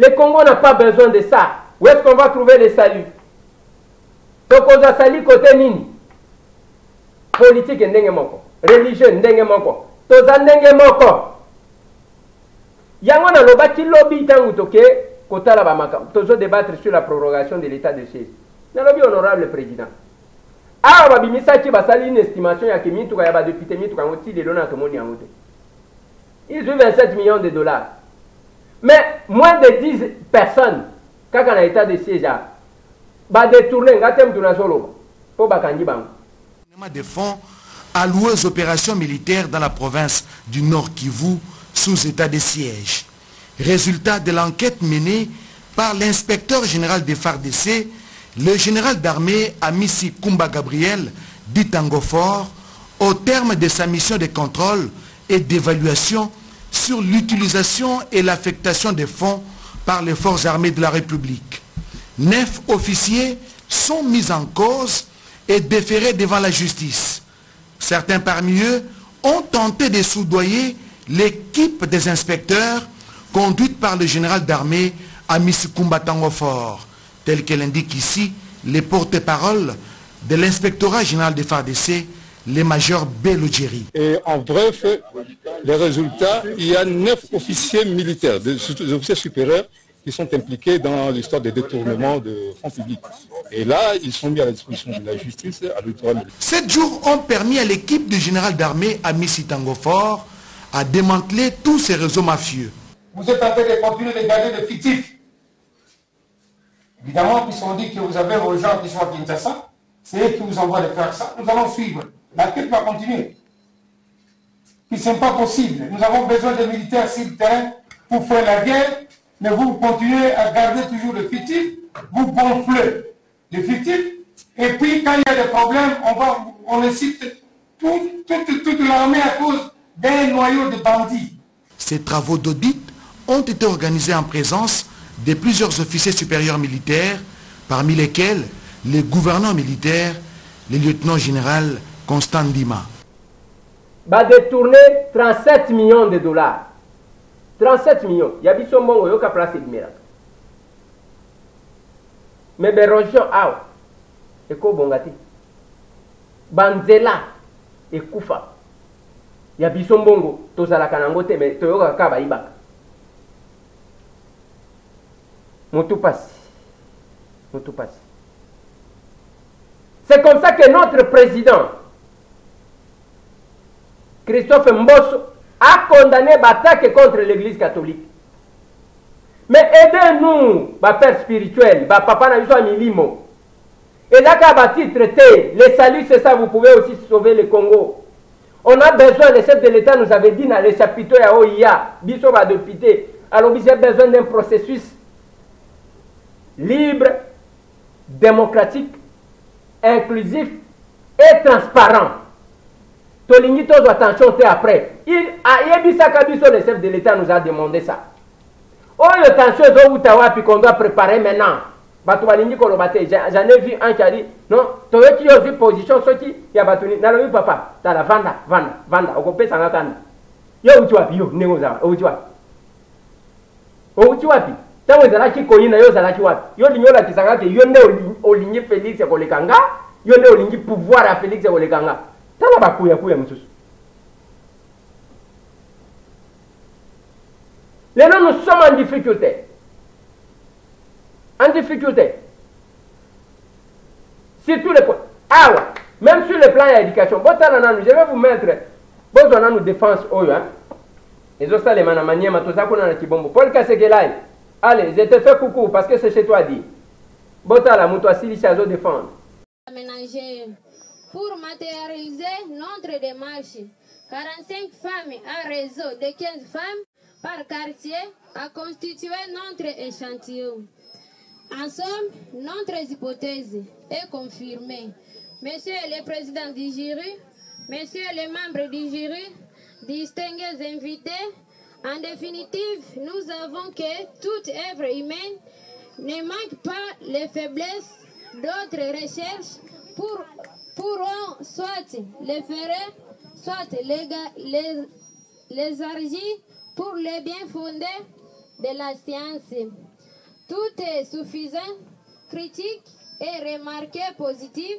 Congo n'a pas besoin de ça. Où est-ce qu'on va trouver le salut? Donc on a sali côté nini? Politique ndenge moko, religieux ndenge moko, toza ndenge moko. Yango na lobaki lobby tangu toke kotala ba makam. Tozo débattre sur la prorogation de l'état de siège. Na lobby honorable président. Ah ba bimisa ki basali une estimation ya kimi tuka ya ba député mi tuka ngoti de lona to moni yango te. Ils ont 27 millions de dollars. Mais moins de 10 personnes, quand on a état de siège, va détourner des fonds alloués aux opérations militaires dans la province du Nord Kivu sous état de siège. Résultat de l'enquête menée par l'inspecteur général des FARDC, le général d'armée Amissi Kumba Gabriel, dit Tangofor, au terme de sa mission de contrôle et d'évaluation sur l'utilisation et l'affectation des fonds par les forces armées de la République. 9 officiers sont mis en cause et déférés devant la justice. Certains parmi eux ont tenté de soudoyer l'équipe des inspecteurs conduite par le général d'armée Amissi Kumba Tangofor, tel qu'elle indique ici les porte-paroles de l'inspectorat général des FARDC, les majors Belogeri. Et en bref, les résultats, il y a 9 officiers militaires, des officiers supérieurs qui sont impliqués dans l'histoire des détournements de fonds publics. Et là, ils sont mis à la disposition de la justice à l'autorité. 7 jours ont permis à l'équipe du général d'armée Amissi Tangofor à démanteler tous ces réseaux mafieux. Vous êtes en train de continuer de garder des fictifs. Évidemment, puisqu'on dit que vous avez vos gens qui sont à Kinshasa, c'est eux qui vous envoient de faire ça. Nous allons suivre. L'enquête va continuer. Puis ce n'est pas possible. Nous avons besoin de militaires sur le terrain pour faire la guerre, mais vous continuez à garder toujours le fictif, vous gonflez le fictif, et puis quand il y a des problèmes, on les cite toute l'armée à cause d'un noyau de bandits. Ces travaux d'audit ont été organisés en présence de plusieurs officiers supérieurs militaires, parmi lesquels les gouverneurs militaires, le lieutenant général Constant Ndima. Va détourner 37 millions de dollars. 37 millions. Il y a des gens qui ont placé le miracle. Mais les régions, et quoi bongati? Banzela et Koufa. Il y a des gens qui ont placé le mais ils ont placé le miracle. Moutou passe. C'est comme ça que notre président, Christophe Mbosso, a condamné l'attaque contre l'église catholique. Mais aidez-nous, ma père spirituel, ma papa n'a pas mis limo. Et là, quand on traité, le salut, c'est ça, vous pouvez aussi sauver le Congo. On a besoin, le chef de l'État nous avait dit dans les chapiteaux à OIA, Bisso va député, alors vous avez besoin d'un processus libre, démocratique, inclusif et transparent. Tolingi tozo attention après. Le chef de l'État nous a demandé ça. Oh, attention, qu'on doit préparer maintenant. J'en ai vu un qui a dit non, tu veux qu'il y ait une position, il y a battu. Non, papa, tu as la vanda, au copé sans attendre. Yo, tu as yo, négoza, tu vois. Tu vois, tant que zalaki koyina yo zalaki wapi. Yo linyola kisanga ke yo ne olingi Félix Kolekanga, yo ne olingi pouvoir à Félix Kolekanga. Tala bakuya kuya mususu. Là, nous sommes en difficulté. En difficulté. Sur tous les points. Ah ouais. Même sur le plan de l'éducation. Je vais vous mettre. Bon, on a nos défenses. Et ça, les manamaniens, Paul Kassekelai. Allez, je te fais coucou parce que c'est chez toi dit. Botala, Moutouassi, Lichazo défendre. Aménager pour matérialiser notre démarche. 45 femmes à réseau de 15 femmes par quartier a constitué notre échantillon. En somme, notre hypothèse est confirmée. Monsieur le Président du jury, Messieurs les membres du jury, distingués invités, en définitive, nous avons que toute œuvre humaine ne manque pas les faiblesses d'autres recherches pourront soit les ferrer, soit les argir pour les bien fondés de la science. Tout est suffisant, critique et remarqué positif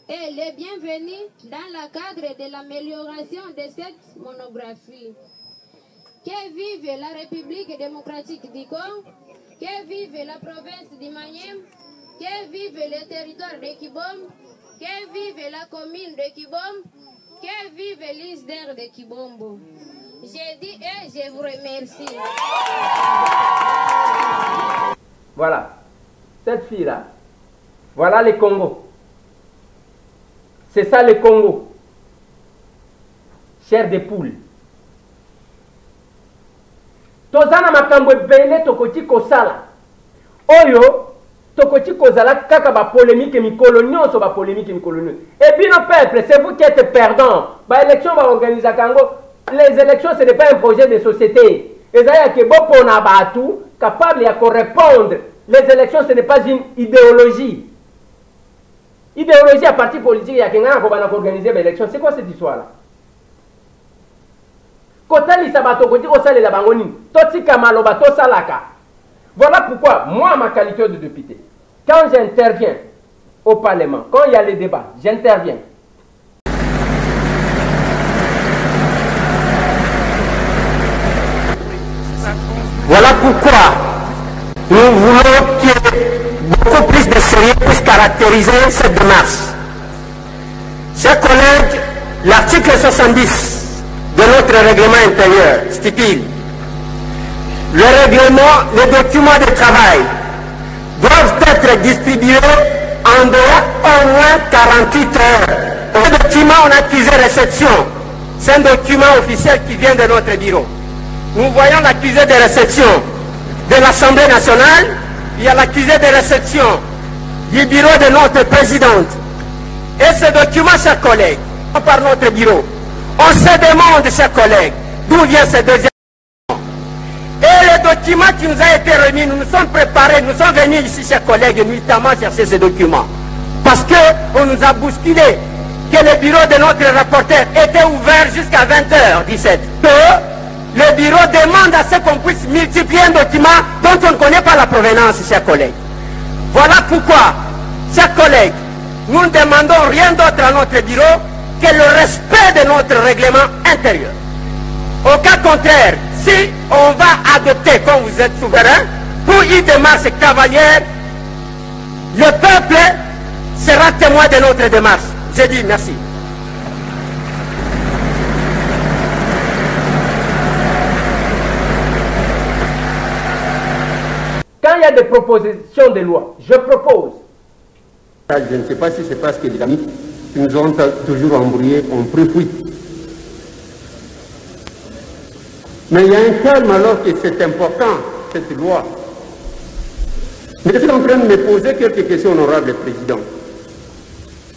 et les bienvenus dans le cadre de l'amélioration de cette monographie. Que vive la République démocratique du Congo, que vive la province du Manième, que vive le territoire de Kibom, que vive la commune de Kibom, que vive l'ISDER de Kibombo. J'ai dit et je vous remercie. Voilà, cette fille-là, voilà le Congo. C'est ça le Congo. Chair de poule. Tozana makambo ebele tokoti kosala. Oyo tokoti kozala kaka ba polémique mikolo nyonso ba polémique mikolo nyonso. Et puis nos peuples, c'est vous qui êtes perdants. Ba élection ba organiser kango. Les élections ce n'est pas un projet de société. Ezaya ke bopona batu capable ya correspondre. Les élections ce n'est pas une idéologie. Idéologie à parti politique, il y a quelqu'un qui va organiser l'élection. C'est quoi cette histoire-là? Voilà pourquoi, moi, ma qualité de député, quand j'interviens au Parlement, quand il y a les débats, j'interviens. Voilà pourquoi nous voulons que beaucoup plus de sérieux puisse caractériser cette démarche. Chers collègues, l'article 70 de notre règlement intérieur stipule le règlement, les documents de travail doivent être distribués en dehors au moins 48 heures. Le document on accusé réception, c'est un document officiel qui vient de notre bureau. Nous voyons l'accusé de réception de l'Assemblée nationale. Il y a l'accusé de réception du bureau de notre présidente. Et ce document, chers collègues, par notre bureau, on se demande, chers collègues, d'où vient ce deuxième document. Et le document qui nous a été remis, nous nous sommes préparés, nous sommes venus ici, chers collègues, nuitamment chercher ce document. Parce qu'on nous a bousculé que le bureau de notre rapporteur était ouvert jusqu'à 20h17. Le bureau demande à ce qu'on puisse multiplier un document dont on ne connaît pas la provenance, chers collègues. Voilà pourquoi, chers collègues, nous ne demandons rien d'autre à notre bureau que le respect de notre règlement intérieur. Au cas contraire, si on va adopter, comme vous êtes souverain, pour une démarche cavalière, le peuple sera témoin de notre démarche. Je dis merci. Quand il y a des propositions de loi, je propose. Je ne sais pas si c'est parce que les amis qui nous ont toujours embrouillés ont pris fuite. Mais il y a un terme alors que c'est important, cette loi. Mais je suis en train de me poser quelques questions, honorable président.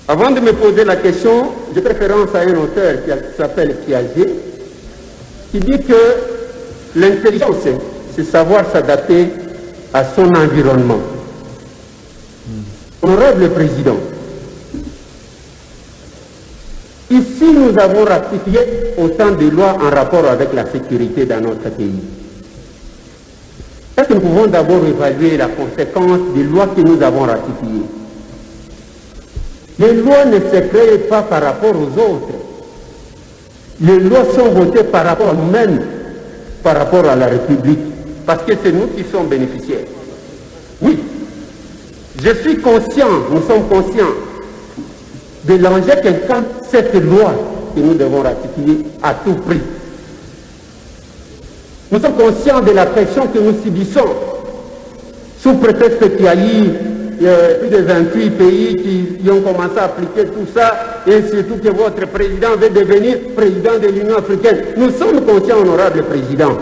Avant de me poser la question, j'ai préférence à un auteur qui s'appelle Piaget, qui dit que l'intelligence, c'est savoir s'adapter à son environnement. Honorable président, ici nous avons ratifié autant de lois en rapport avec la sécurité dans notre pays. Est-ce que nous pouvons d'abord évaluer la conséquence des lois que nous avons ratifiées? Les lois ne se créent pas par rapport aux autres. Les lois sont votées par rapport à nous-mêmes, par rapport à la République. Parce que c'est nous qui sommes bénéficiaires. Oui, je suis conscient, nous sommes conscients de l'enjeu qu'incarne cette loi que nous devons ratifier à tout prix. Nous sommes conscients de la pression que nous subissons, sous prétexte qu'il y a eu plus de 28 pays qui ont commencé à appliquer tout ça, et surtout que votre président veut devenir président de l'Union africaine. Nous sommes conscients, honorable président.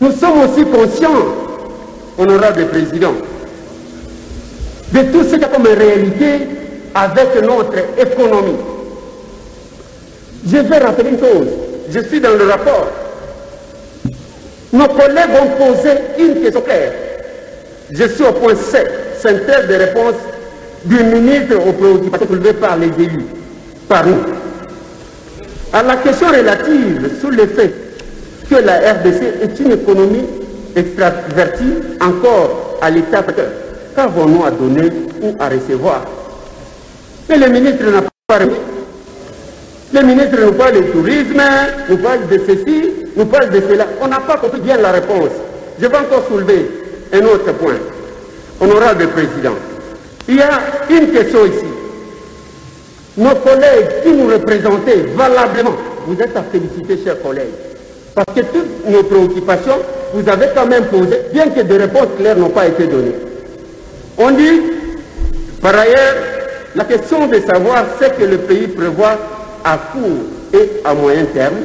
Nous sommes aussi conscients, honorable président, de tout ce qu'il y a comme réalité avec notre économie. Je vais rappeler une chose, je suis dans le rapport. Nos collègues ont posé une question claire. Je suis au point 7, synthèse de réponse du ministre aux préoccupations soulevées par les élus, par nous. À la question relative sur le fait que la RDC est une économie extravertie encore à l'état précaire, qu'avons-nous à donner ou à recevoir? Mais le ministre n'a pas répondu. Le ministre nous parle du tourisme, nous parle de ceci, nous parle de cela. On n'a pas compris bien la réponse. Je vais encore soulever un autre point. Honorable président, il y a une question ici. Nos collègues qui nous représentaient valablement, vous êtes à féliciter, chers collègues, parce que toutes nos préoccupations, vous avez quand même posé, bien que des réponses claires n'ont pas été données. On dit, par ailleurs, la question de savoir ce que le pays prévoit à court et à moyen terme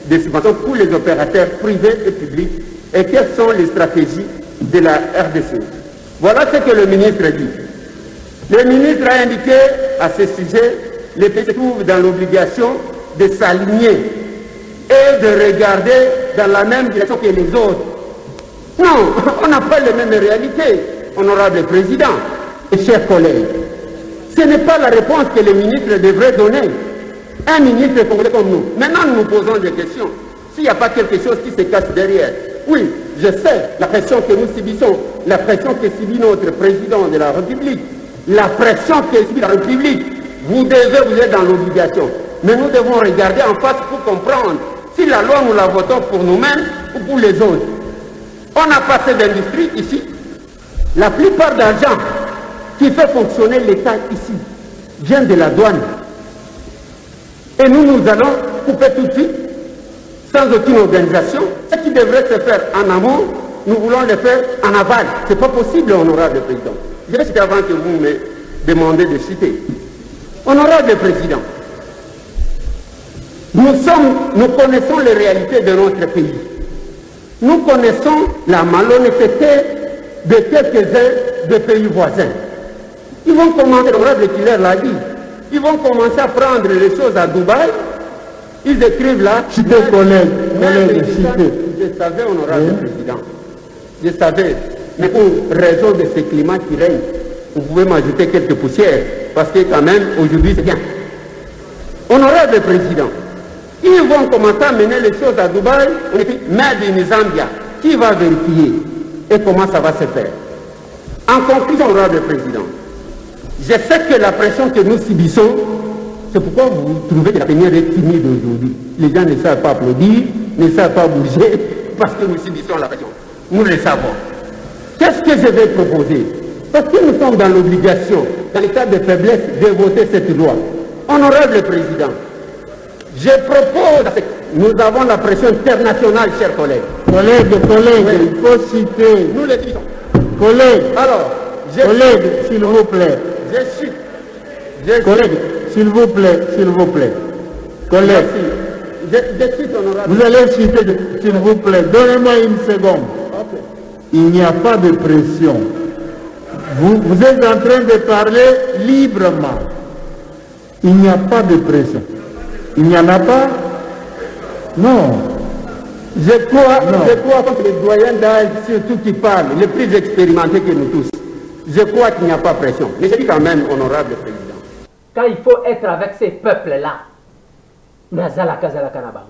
des subventions pour les opérateurs privés et publics et quelles sont les stratégies de la RDC. Voilà ce que le ministre dit. Le ministre a indiqué à ce sujet, les pays se trouvent dans l'obligation de s'aligner et de regarder dans la même direction que les autres. Non, on n'a pas les mêmes réalités, honorable président et chers collègues. Ce n'est pas la réponse que le ministre devrait donner. Un ministre congolais comme nous. Maintenant, nous nous posons des questions. S'il n'y a pas quelque chose qui se cache derrière. Oui, je sais la pression que nous subissons, la pression que subit notre président de la République, la pression que subit la République. Vous êtes dans l'obligation. Mais nous devons regarder en face pour comprendre si la loi, nous la votons pour nous-mêmes ou pour les autres. On n'a pas assez d'industrie ici. La plupart d'argent qui fait fonctionner l'État ici vient de la douane. Et nous allons couper tout de suite, sans aucune organisation. Ce qui devrait se faire en amont, nous voulons le faire en aval. Ce n'est pas possible, honorable président. Je vais citer avant que vous me demandez de citer. Honorable président, nous connaissons les réalités de notre pays. Nous connaissons la malhonnêteté de quelques-uns des pays voisins. Ils vont commencer, l'honorable Killer l'a dit, ils vont commencer à prendre les choses à Dubaï. Ils écrivent là. Cité collègue, cité. Je savais, honorable président. Je savais. Mais pour raison de ce climat qui règne, vous pouvez m'ajouter quelques poussières. Parce que quand même, aujourd'hui, c'est bien. Honorable président, ils vont commencer à mener les choses à Dubaï. On écrit Made in Zambia. Qui va vérifier? Et comment ça va se faire? En conclusion, honorable président, je sais que la pression que nous subissons, c'est pourquoi vous trouvez que la première est timide aujourd'hui. Les gens ne savent pas applaudir, ne savent pas bouger, parce que nous subissons la pression. Nous le savons. Qu'est-ce que je vais proposer? Parce que nous sommes dans l'obligation, dans l'état de faiblesse, de voter cette loi. Honorable président, je propose, nous avons la pression internationale, chers collègues. Collègues, il faut citer. Nous le disons. Collègues, alors, collègues, s'il vous plaît. Collègues, s'il vous plaît. Collègues, vous allez citer, s'il vous plaît. Donnez-moi une seconde. Okay. Il n'y a pas de pression. Vous êtes en train de parler librement. Il n'y a pas de pression. Il n'y en a pas? Non. Je crois que les doyens d'âge, surtout qui parlent, les plus expérimentés que nous tous, je crois qu'il n'y a pas pression. Mais je dis quand même, honorable président. Quand il faut être avec ces peuples-là, Nazala Kazala Kanabang.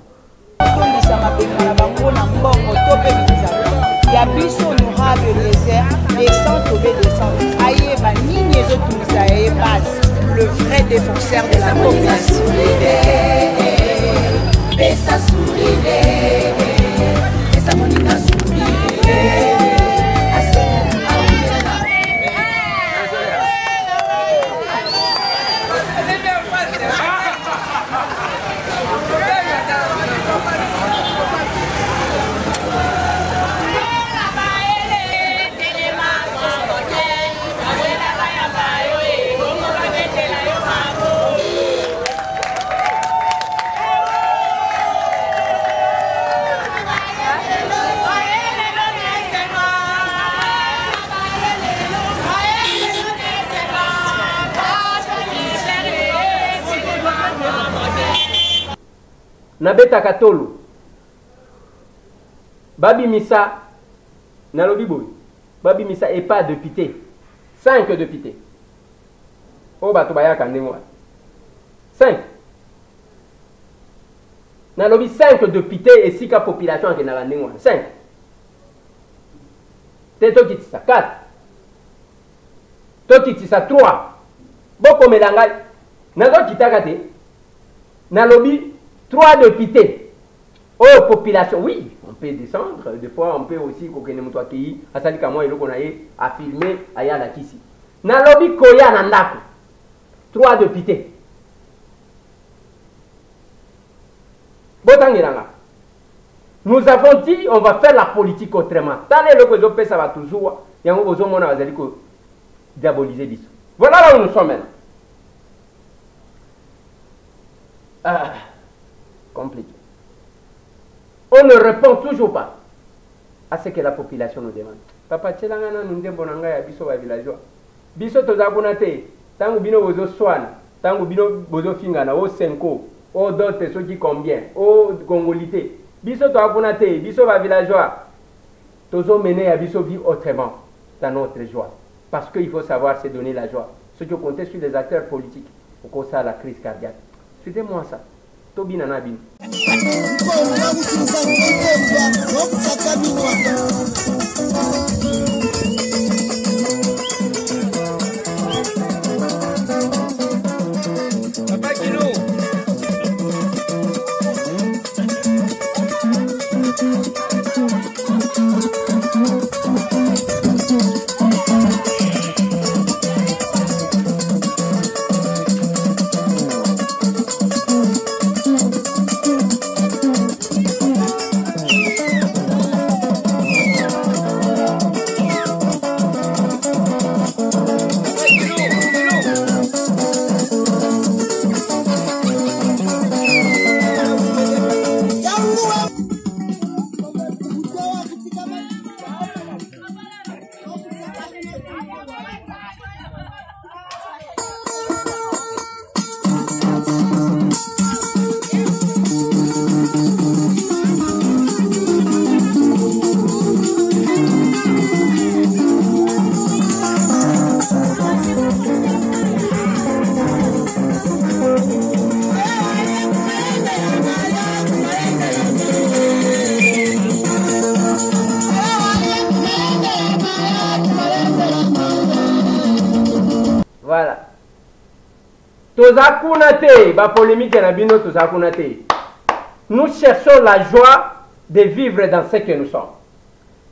Le vrai défenseur de la population. nabeta katolo babi misa nalobi boy babi misa et pas député 5 députés o bato bayaka ndenge 5 nalobi 5 députés et sika population akendaka ndenge 5 te tokitisa 4 tokitisa 3 bokomela ngai nazokitaka te nalobi 3 députés. Oh, population, oui, on peut descendre. Des fois, on peut aussi, quand on a accueilli, à Salika, moi, il a filmé, à Yala Kissi. Nalobi Koya Nandako. 3 députés. Botangiranga. Nous avons dit, on va faire la politique autrement. Tant les locaux, ça va toujours. Il y a un besoin, on va diaboliser bis. Voilà là où nous sommes maintenant. Ah, compliqué. On ne répond toujours pas à ce que la population nous demande. Papa, tu es là, nous sommes en biso wa villageois. Biso to zabunate, tangu bino bozo swan, tangu bino bozo fingana, o senko, o dote soki combien, o congolité. Biso to abunate, biso wa villageois. Tozo mener à biso vivre autrement dans notre joie. Parce qu'il faut savoir se donner la joie. Ce que comptez sur les acteurs politiques pour qu'on ça la crise cardiaque. Suivez-moi ça. Tobi Nanabin. Voilà. Tozakunate, ba polémique na bino tozakunate. Nous cherchons la joie de vivre dans ce que nous sommes.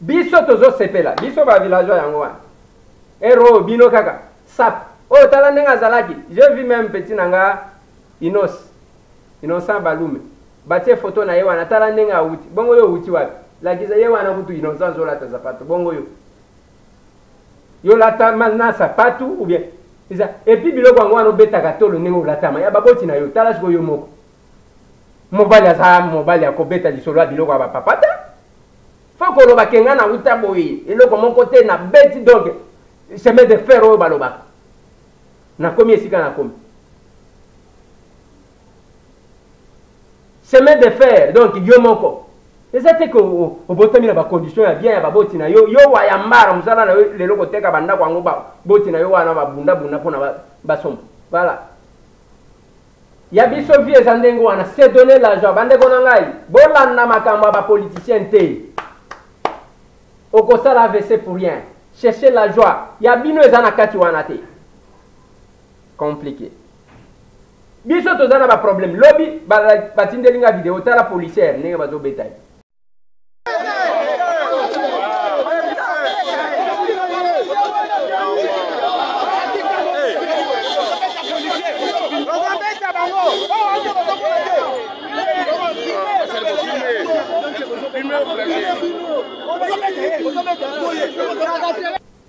Biso tozo sepela, biso ba villageois yango wana. Ero bino kaka, sap. Oh talande nga zalaki. J'ai vu même petit nanga Innocent Balume. Batie photo na yewana talande nga uti. Bongo yo uti wapi? La giza yewana kutu Innocent zola tazapato. Bongo yo. Yo lata mana sapatu ou bien et puis biloko ngo wana beta katolo ningo latama ya baboti na yo tala siko yo moko mobali aza mobali akobeta lisolo biloko ba papata foko lo bakenga na uta boyi eloko moko te na beti donc chemin de fer o baloba na komi esika na komi chemin de fer donc yo moko ezate ko obotami na ba condition ya bien ya baboti na yo wa ya mara musala na leloko teka banda kwango ba boti na yo wana ba bunda pona ba somba voilà ya biso vie zandengo wana se donner l'argent bande ko na ngai bolanda makambo ba politicien te okosala AVC pour rien chercher la joie ya bino ezana kati wana te compliqué biso tozana ba problème lobby ba tindelinga vidéo tala policière ndenge bazo betaille.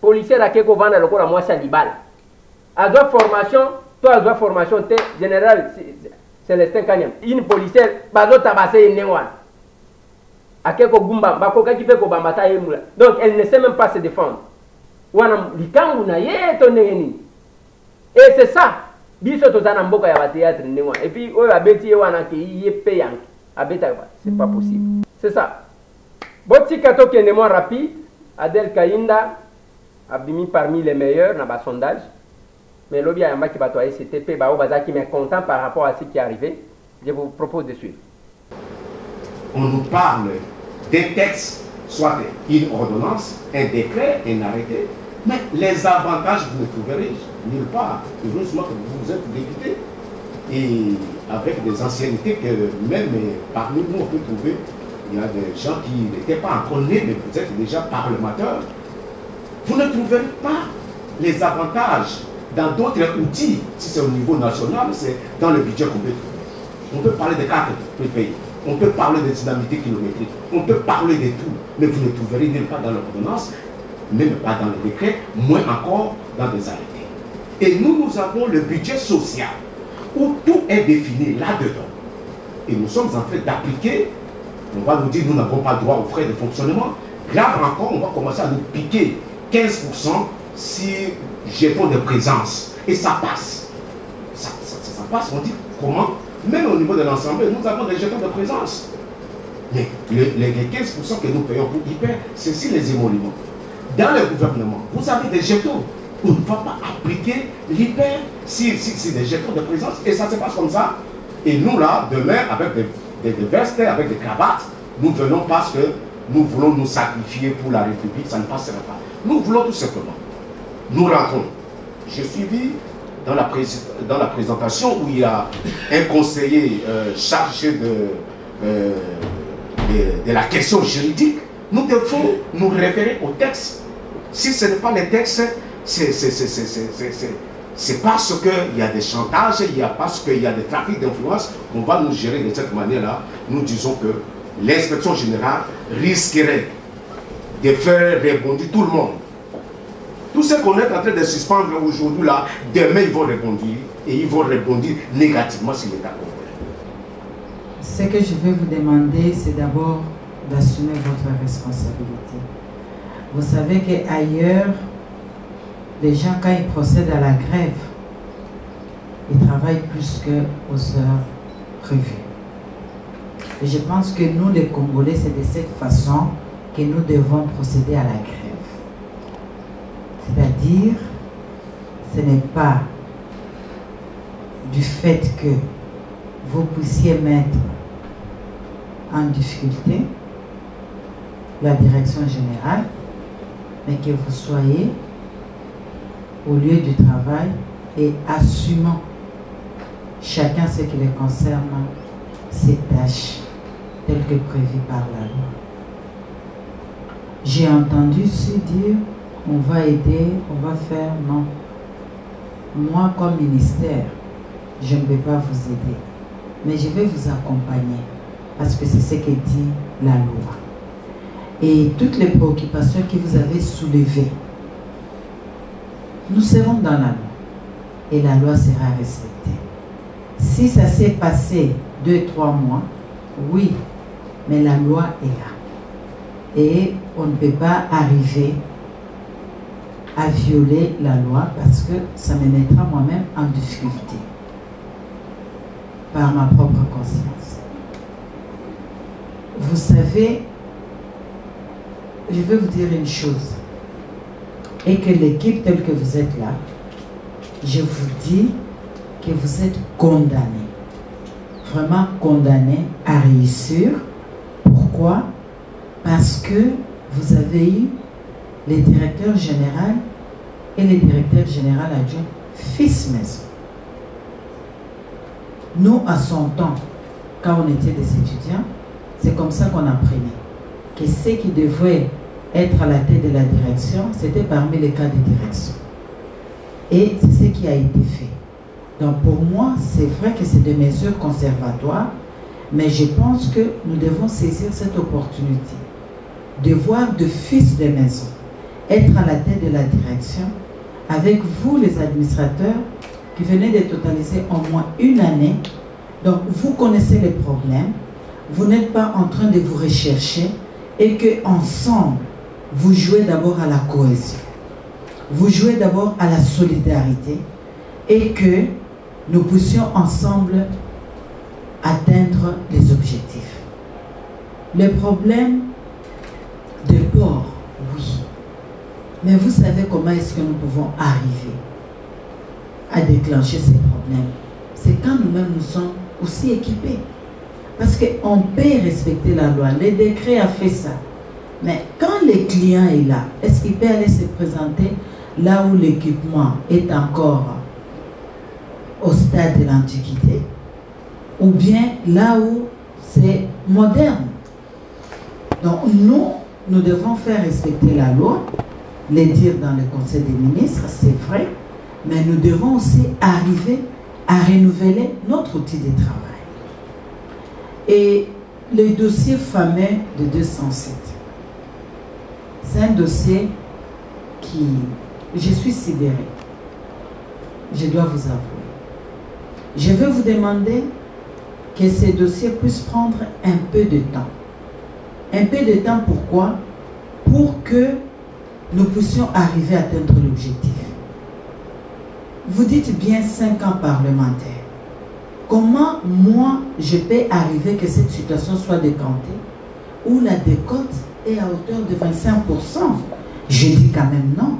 Policier a quelque vendre le corps à moi salibal. A deux formations, toi a deux formations, t'es général Célestin Kanyam. Une policière, bazo tabassé une néwan. A quelque gumba, bakoka qui fait ko bambata yemula. Donc elle ne sait même pas se défendre. Wana likangu na yeto neni. Et c'est ça. Biso tozana mboka ya ba théâtre néwan. Et puis oyo abeti wana ki yepe yanki. c'est pas possible. C'est ça. Boti Kato qui est moins rapide, Adel Kainda a mis parmi les meilleurs dans le sondage. Mais l'objet qui va toi STP, qui est content par rapport à ce qui est arrivé. Je vous propose de suivre. On nous parle des textes, soit une ordonnance, un décret, un arrêté, mais les avantages, vous ne trouverez nulle part. Heureusement que vous êtes député et avec des anciennetés que même parmi nous on peut trouver. Il y a des gens qui n'étaient pas encore nés, mais vous êtes déjà parlementaires. Vous ne trouverez pas les avantages dans d'autres outils. Si c'est au niveau national, c'est dans le budget qu'on peut trouver. On peut parler de cartes prépayées, on peut parler de dynamité kilométrique, on peut parler de tout, mais vous ne trouverez nulle part dans l'ordonnance, même pas dans le décret, moins encore dans des arrêtés. Et nous avons le budget social, où tout est défini là-dedans. Et nous sommes en train d'appliquer. On va nous dire nous n'avons pas droit aux frais de fonctionnement. Grave encore, on va commencer à nous piquer 15% si jetons de présence. Et ça passe. Ça passe, on dit comment? Même au niveau de l'ensemble, nous avons des jetons de présence. Mais les 15% que nous payons pour hyper, c'est si les émoluments. Dans le gouvernement, vous avez des jetons. On ne va pas appliquer l'hyper si des jetons de présence. Et ça se passe comme ça. Et nous là, demain, avec des vestes, avec des cravates, nous venons parce que nous voulons nous sacrifier pour la République, ça ne passera pas. Nous voulons tout simplement. Nous rentrons. J'ai suivi dans la présentation où il y a un conseiller chargé de la question juridique. Nous devons nous référer au texte. Si ce n'est pas les textes, c'est parce qu'il y a des chantages, parce qu'il y a des trafics d'influence, on va nous gérer de cette manière-là. Nous disons que l'inspection générale risquerait de faire rebondir tout le monde. Tout ce qu'on est en train de suspendre aujourd'hui, là, demain ils vont rebondir, et ils vont rebondir négativement sur l'État congolais. Ce que je vais vous demander, c'est d'abord d'assumer votre responsabilité. Vous savez qu'ailleurs, les gens, quand ils procèdent à la grève, ils travaillent plus qu'aux heures prévues. Et je pense que nous, les Congolais, c'est de cette façon que nous devons procéder à la grève. C'est-à-dire, ce n'est pas du fait que vous puissiez mettre en difficulté la direction générale, mais que vous soyez au lieu du travail et assumant chacun ce qui les concerne, ses tâches telles que prévues par la loi. J'ai entendu se dire on va aider, on va faire, non. Moi comme ministère, je ne vais pas vous aider, mais je vais vous accompagner parce que c'est ce que dit la loi. Et toutes les préoccupations que vous avez soulevées, nous serons dans la loi et la loi sera respectée. Si ça s'est passé 2-3 mois, oui, mais la loi est là. Et on ne peut pas arriver à violer la loi parce que ça me mettra moi-même en difficulté par ma propre conscience. Vous savez, je vais vous dire une chose, et que l'équipe telle que vous êtes là, je vous dis que vous êtes condamnés, vraiment condamnés à réussir. Pourquoi? Parce que vous avez eu les directeurs généraux et les directeurs généraux adjoints fils maison. Nous, à son temps, quand on était des étudiants, c'est comme ça qu'on apprenait que ceux qui devaient être à la tête de la direction, c'était parmi les cas de direction. Et c'est ce qui a été fait. Donc pour moi, c'est vrai que c'est des mesures conservatoires, mais je pense que nous devons saisir cette opportunité de voir de fils de maison être à la tête de la direction, avec vous les administrateurs qui venez de totaliser au moins une année. Donc vous connaissez les problèmes, vous n'êtes pas en train de vous rechercher et qu'ensemble, vous jouez d'abord à la cohésion, vous jouez d'abord à la solidarité et que nous puissions ensemble atteindre les objectifs. Les problèmes de port, oui. Mais vous savez comment est-ce que nous pouvons arriver à déclencher ces problèmes? C'est quand nous-mêmes nous sommes aussi équipés. Parce qu'on peut respecter la loi. Le décret a fait ça. Mais quand le client est là, est-ce qu'il peut aller se présenter là où l'équipement est encore au stade de l'Antiquité, ou bien là où c'est moderne? Donc nous devons faire respecter la loi, les dire dans le Conseil des ministres, c'est vrai, mais nous devons aussi arriver à renouveler notre outil de travail. Et le dossier fameux de 207, c'est un dossier qui... Je suis sidéré. Je dois vous avouer. Je vais vous demander que ces dossiers puissent prendre un peu de temps. Un peu de temps, pourquoi? Pour que nous puissions arriver à atteindre l'objectif. Vous dites bien 5 ans parlementaires. Comment, moi, je peux arriver que cette situation soit décantée, où la décote est à hauteur de 25%? Je dis quand même non.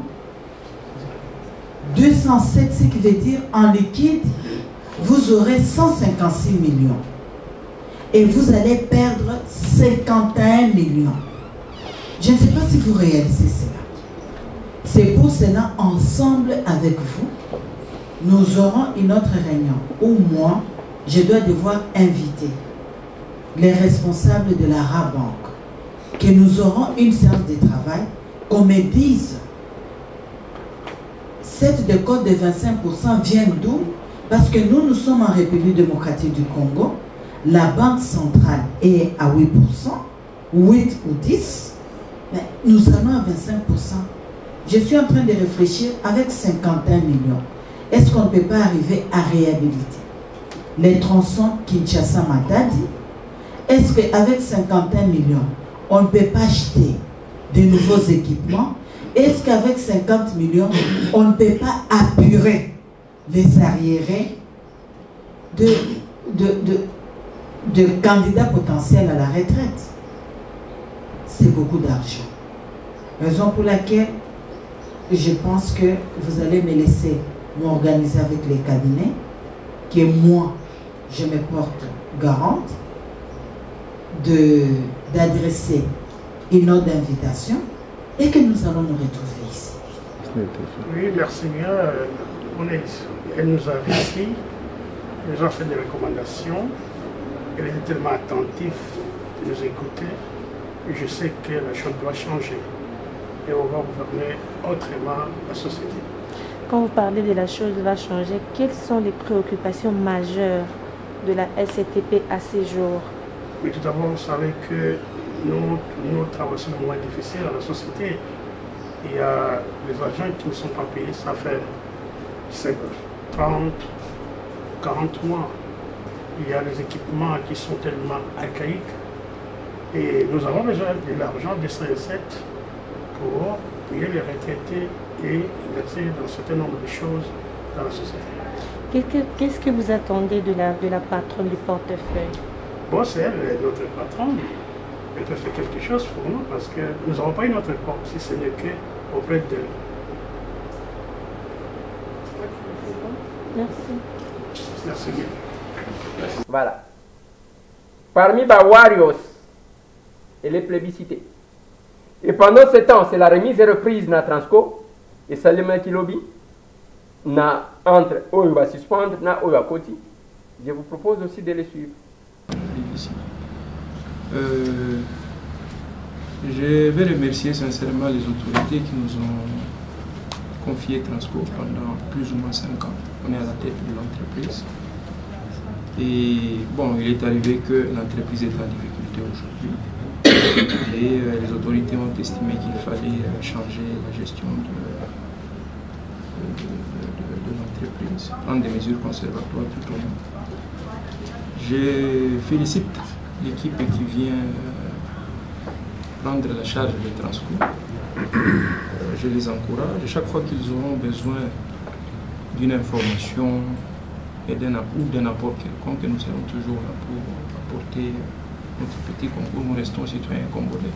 207, ce qui veut dire en liquide, vous aurez 156 millions. Et vous allez perdre 51 millions. Je ne sais pas si vous réalisez cela. C'est pour cela, ensemble avec vous, nous aurons une autre réunion où moi, je dois devoir inviter les responsables de la Rabank, que nous aurons une séance de travail, qu'on me dise cette décote de 25% vient d'où? Parce que nous sommes en République démocratique du Congo, la banque centrale est à 8%, 8 ou 10, mais nous allons à 25%. Je suis en train de réfléchir avec 51 millions. Est-ce qu'on ne peut pas arriver à réhabiliter les tronçons Kinshasa-Matadi? Est-ce qu'avec 51 millions, on ne peut pas acheter de nouveaux équipements? Est-ce qu'avec 50 millions, on ne peut pas apurer les arriérés de candidats potentiels à la retraite? C'est beaucoup d'argent. Raison pour laquelle je pense que vous allez me laisser m'organiser avec les cabinets, que moi, je me porte garante d'adresser une autre invitation et que nous allons nous retrouver ici. Oui, merci bien. Elle nous a vu ici, elle nous a fait des recommandations, elle était tellement attentive de nous écouter. Je sais que la chose doit changer et on va gouverner autrement la société. Quand vous parlez de la chose va changer, quelles sont les préoccupations majeures de la SCTP à ces jours? Mais tout d'abord, vous savez que nous traversons un moment difficile dans la société. Il y a les agents qui ne sont pas payés, ça fait 30, 40 mois. Il y a les équipements qui sont tellement archaïques. Et nous avons besoin de l'argent de 107 pour payer les retraités et investir dans un certain nombre de choses dans la société. Qu'est-ce que vous attendez de la patronne du portefeuille? Bon, c'est elle, notre patronne. Elle peut faire quelque chose pour nous parce que nous n'avons pas une autre porte si ce n'est qu'auprès d'elle. Merci. Merci bien. Voilà. Parmi les Warriors, elle est plébiscitée. Et pendant ce temps, c'est la remise et reprise na Transco et Salima Kilobi na entre Oyo va suspendre na Oyo à Koti. Je vous propose aussi de les suivre. Je vais remercier sincèrement les autorités qui nous ont confié Transco pendant plus ou moins 5 ans. On est à la tête de l'entreprise. Et bon, il est arrivé que l'entreprise est en difficulté aujourd'hui. Et les autorités ont estimé qu'il fallait changer la gestion de l'entreprise, prendre des mesures conservatoires tout au long. Je félicite l'équipe qui vient prendre la charge de Transco. Je les encourage. Chaque fois qu'ils auront besoin d'une information et d'un apport quelconque, nous serons toujours là pour apporter notre petit concours, nous restons citoyens congolais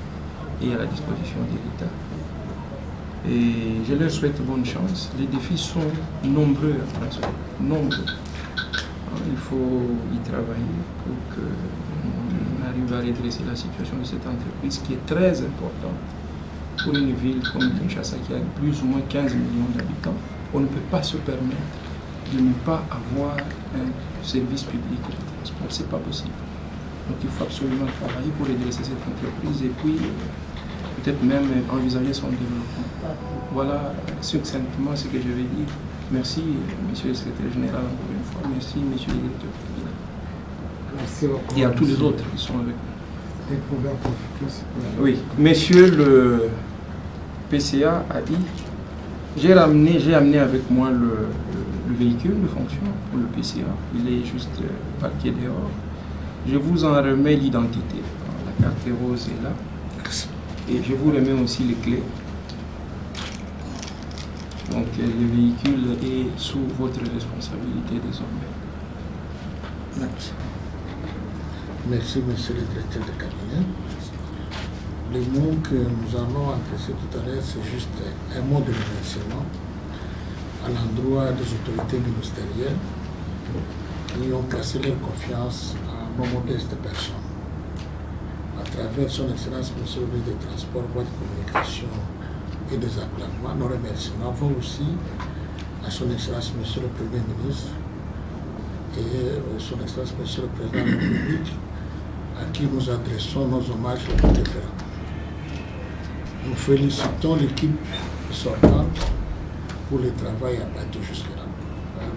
et à la disposition de l'État. Et je leur souhaite bonne chance. Les défis sont nombreux à Transco, nombreux. Il faut y travailler pour qu'on arrive à redresser la situation de cette entreprise qui est très importante pour une ville comme Kinshasa qui a plus ou moins 15 millions d'habitants. On ne peut pas se permettre de ne pas avoir un service public de transport. Ce n'est pas possible. Donc il faut absolument travailler pour redresser cette entreprise et puis peut-être même envisager son développement. Voilà succinctement ce que je vais dire. Merci, monsieur le secrétaire général, encore une fois. Merci, monsieur le directeur. Merci beaucoup. Et à tous les autres qui sont avec nous. Et pouvez en profiter. Oui, monsieur le PCA a dit, j'ai amené avec moi le véhicule de fonction pour le PCA. Il est juste parqué dehors. Je vous en remets l'identité. La carte rose est là. Et je vous remets aussi les clés. Donc le véhicule est sous votre responsabilité désormais. Merci. Merci, monsieur le directeur de cabinet. Les mots que nous allons adresser tout à l'heure, c'est juste un mot de remerciement à l'endroit des autorités ministérielles qui ont placé leur confiance en nos modestes personnes. À travers son Excellence, Monsieur le ministre des Transports, Voies de Communication et des Enclavements, nos remerciements vont aussi à son Excellence, Monsieur le Premier ministre et son Excellence, Monsieur le Président de la République, à qui nous adressons nos hommages les plus différents. Nous félicitons l'équipe sortante pour le travail abattu jusque-là.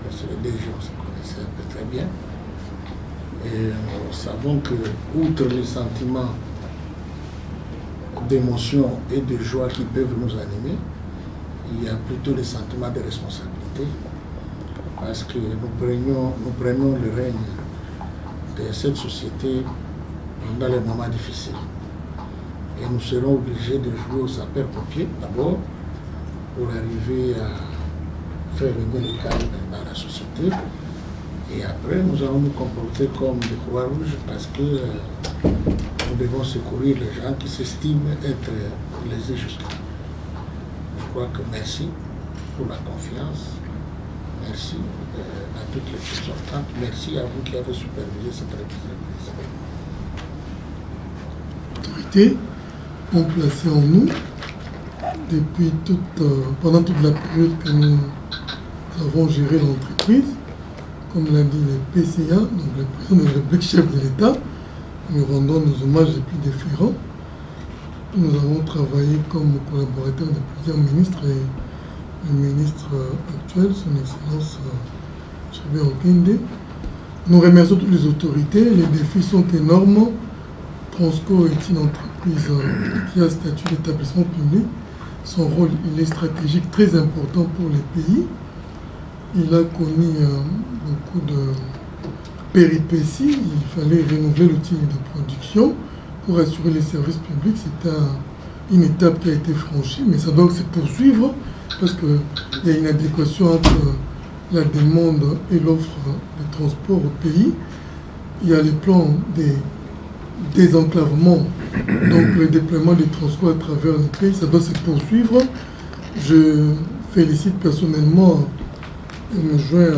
Monsieur le DG, on se connaissait un peu très bien. Et nous savons que, outre les sentiments d'émotion et de joie qui peuvent nous animer, il y a plutôt les sentiments de responsabilité, parce que nous prenons le règne de cette société dans les moments difficiles. Et nous serons obligés de jouer au sapeur-pompier d'abord pour arriver à faire venir le calme dans la société. Et après, nous allons nous comporter comme des Croix-Rouges parce que nous devons secourir les gens qui s'estiment être lésés jusqu'à là. Je crois que merci pour la confiance. Merci à toutes les personnes sortantes. Merci à vous qui avez supervisé cette reprise. Autorités ont placé en nous, depuis pendant toute la période que nous avons géré l'entreprise, comme l'a dit le PCA, donc le président de la République, chef de l'État, nous rendons nos hommages les plus déférents. Nous avons travaillé comme collaborateurs de plusieurs ministres et le ministre actuel, son Excellence Chabé Okende. Nous remercions toutes les autorités, les défis sont énormes. Transco est une entreprise qui a statut d'établissement public. Son rôle, il est stratégique, très important pour les pays. Il a connu beaucoup de péripéties. Il fallait renouveler l'outil de production pour assurer les services publics. C'est une étape qui a été franchie, mais ça doit se poursuivre parce qu'il y a une adéquation entre la demande et l'offre de transport au pays. Il y a les plans des désenclavement, donc le déploiement des transports à travers le pays, ça doit se poursuivre. Je félicite personnellement et me joins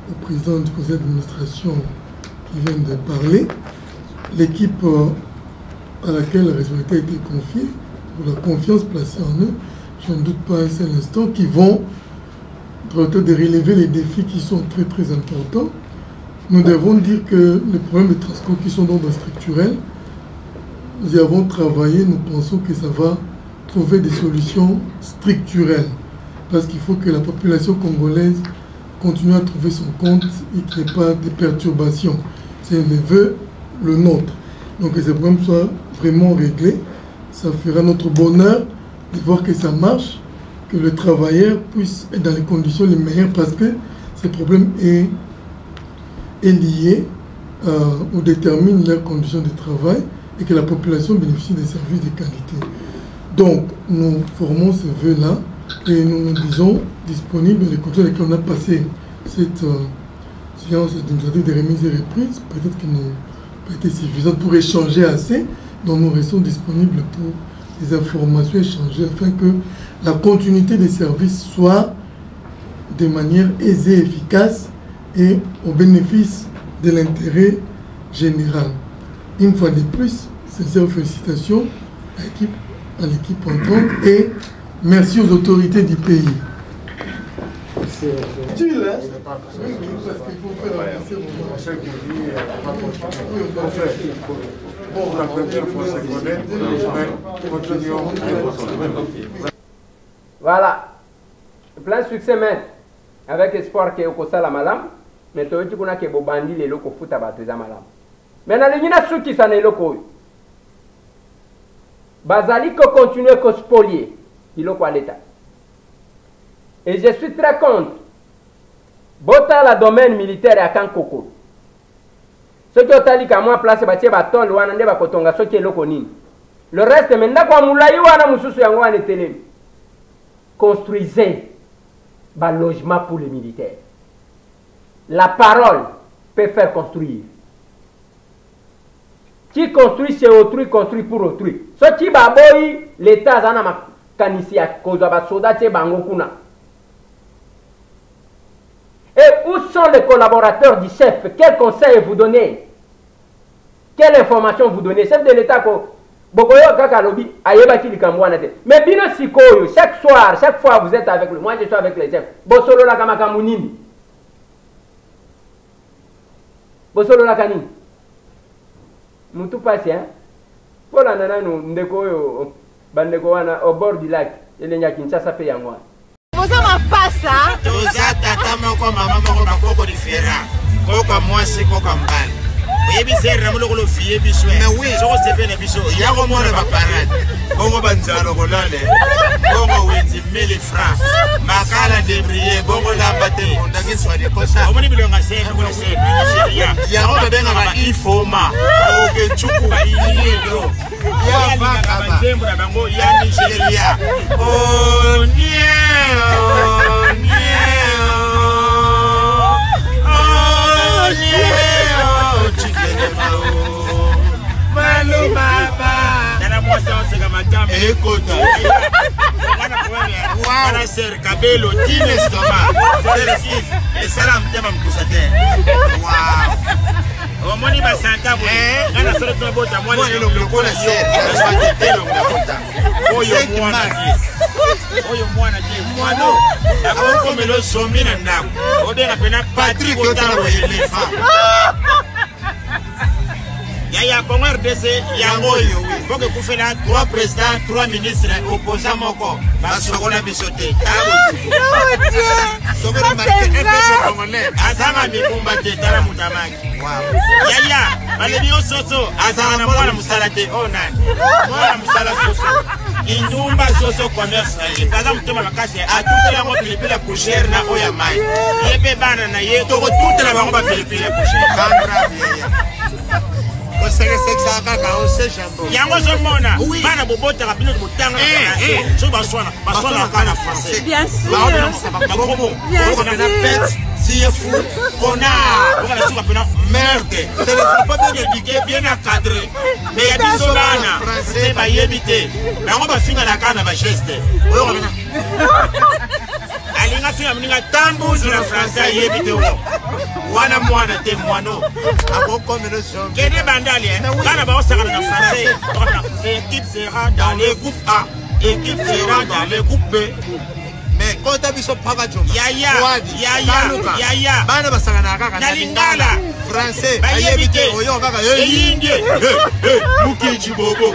au président du conseil d'administration qui vient de parler, l'équipe à laquelle la responsabilité a été confiée, pour la confiance placée en eux, je ne doute pas un seul instant, qui vont traiter de relever les défis qui sont très très importants. Nous devons dire que les problèmes de transport qui sont d'ordre structurel, nous y avons travaillé, nous pensons que ça va trouver des solutions structurelles. Parce qu'il faut que la population congolaise continue à trouver son compte et qu'il n'y ait pas de perturbations. C'est le vœu, le nôtre. Donc que ces problèmes soient vraiment réglés. Ça fera notre bonheur de voir que ça marche, que le travailleur puisse être dans les conditions les meilleures parce que ce problème est lié ou détermine leurs conditions de travail et que la population bénéficie des services de qualité. Donc, nous formons ce vœu-là et nous nous disons disponibles les conditions dans lesquelles on a passé cette séance administrative de remise et reprise. Peut-être que nous pas été suffisante pour échanger assez. Donc nous restons disponibles pour des informations échangées afin que la continuité des services soit de manière aisée et efficace et au bénéfice de l'intérêt général. Une fois de plus, sincères félicitations à l'équipe entrante et merci aux autorités du pays. C'est utile, hein? Oui, parce qu'il faut faire avancer mon chef qui dit pour la première fois, c'est connaître, mais continuons. Voilà. Plein succès, mais avec espoir que vous la malam, mais tu dis qu'on a que bandi les locaux foot à battre malam. Mais dans les minutes qui sont les locaux, Bazali que continue à spolier, il est à l'État. Et je suis très contre. Bota la domaine militaire à Kankoko. Ce qui est dit qu'à moi place bâtir bâton loin de Bakotonga, ce qui est loconine. Le reste, maintenant, comme Moulaï ou Anna Moussou Yangoan et Télé, construisez un logement pour les militaires. La parole peut faire construire. Qui construit chez autrui, construit pour autrui. Ce qui va boy, l'État a kanisi à cause de la soda, c'est Bangokuna. Et où sont les collaborateurs du chef? Quel conseil vous donnez? Quelle information vous donnez? Chef de l'État, mais bino sikoyo, chaque soir, chaque fois vous êtes avec lui. Moi je suis avec les chefs. Bosolo la kamakamunini. Bosolo la kanini. Nous tout passé, hein? Pour la nana, nous ndekoyo, bandeko wana au bord du lac. Et les Kinshasa fait yangoa. Vous avez pas ça? Tata moko mama moko bakoko différent. Koka moi c'est koka mbali. Oyebi ser na muloko lo fiye biswe. Mais oui, so se fait na biso. Ya ko mona ba parade. Bongo banzalo kolale. Bongo wenzi 1000 francs. Makala debrier bongo lambate ondaki swadi kosa. Omoni bilonga ser ko ser Nigeria. Ya ko benga ba ifoma. O ke chuku ba ililo. Ya ba ka tembo na bango ya Nigeria. Oh nie. Oh nie. Oh nie. Malou Baba Nana Mwasa Osega Makam Ekota Wana Ser Kabelo Tine Stoma Et Salam Tema Mkusate Wow Omoni Basanta Nana Sore Tobota Mwani Lokona Ser Oyo Mwana Oyo Mwana Mwano Akoko Melo Somina Ndaku Ode na pena Patrick Otaro Elefa Yaya Congo RDC Yangoyo, faut que vous fassiez 3 présidents, 3 ministres opposants moko. Basokola bisote. Sokole marqué un peu congolais. Azama mikumba tetala mutamaki. Wow. Yaya, balebio soso azama na mwana musalate onani. Mwana musala soso. Indumba soso commerce na ye. Kaza mutema makasi atutela ngo pilipili coucher na oya mai. Yebe bana na ye toko tutela bango ba pilipili coucher. Kandra yaya. Yango Zomona, Bana Bobota, Rabino de Botanga, so Baswana Kana français. Bien sûr. Si fou, on a merde. C'est le pas de l'éduquer bien encadré. Mais il y a des Solana, français, va y éviter. Mais on va finir la canne à ma geste. Alinga finga mninga tambu zura français y éviter. Wana mwana te mwano. Aboko meno son. Kede bandali kana ba osaka na français. L'équipe sera dans le groupe A. L'équipe sera dans le groupe B. Mais quand tu as vu son pagajoma, Yaya, Bana Basagana, Nalingala, français, Ayébité, Oyo, Yingue, Muki Chibobo,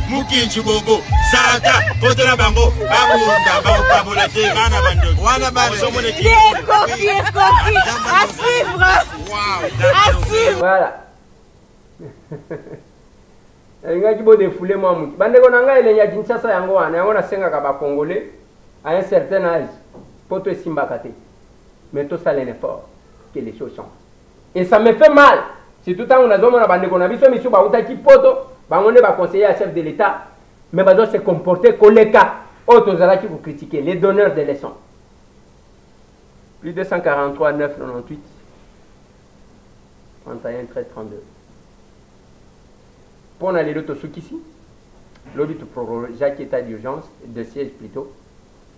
Muki Chibobo, Sata, Potela Bango, Babunda, Babolate, Bana Bando, Wana Bando, Kofi, à suivre, à suivre. Voilà. Ngaki bo défoulé moi mutu bande ko nanga ile nya Kinshasa yango wana yango na senga ka ba congolais à un certain âge poto simba kate mais tout ça l'effort que les choses changent et ça me fait mal si tout temps on a zomona bande ko na biso misu ba utaki poto ba ngone ba conseiller à chef de l'état mais ba doit se comporter koleka autres zala qui vous critiquer les donneurs de leçons plus de 143 998 31 13 32. Pour aller l'autre ici, l'audit proroge Jacques état d'urgence, de siège plutôt,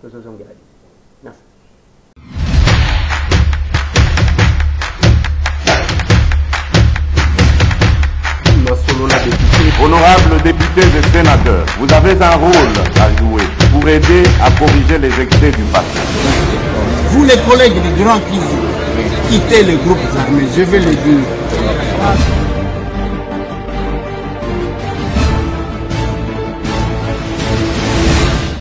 que ce sont gardés. Merci. Honorables députés et sénateurs, vous avez un rôle à jouer pour aider à corriger les excès du passé. Vous les collègues des grands qui quittez les groupes armés, je vais le dire.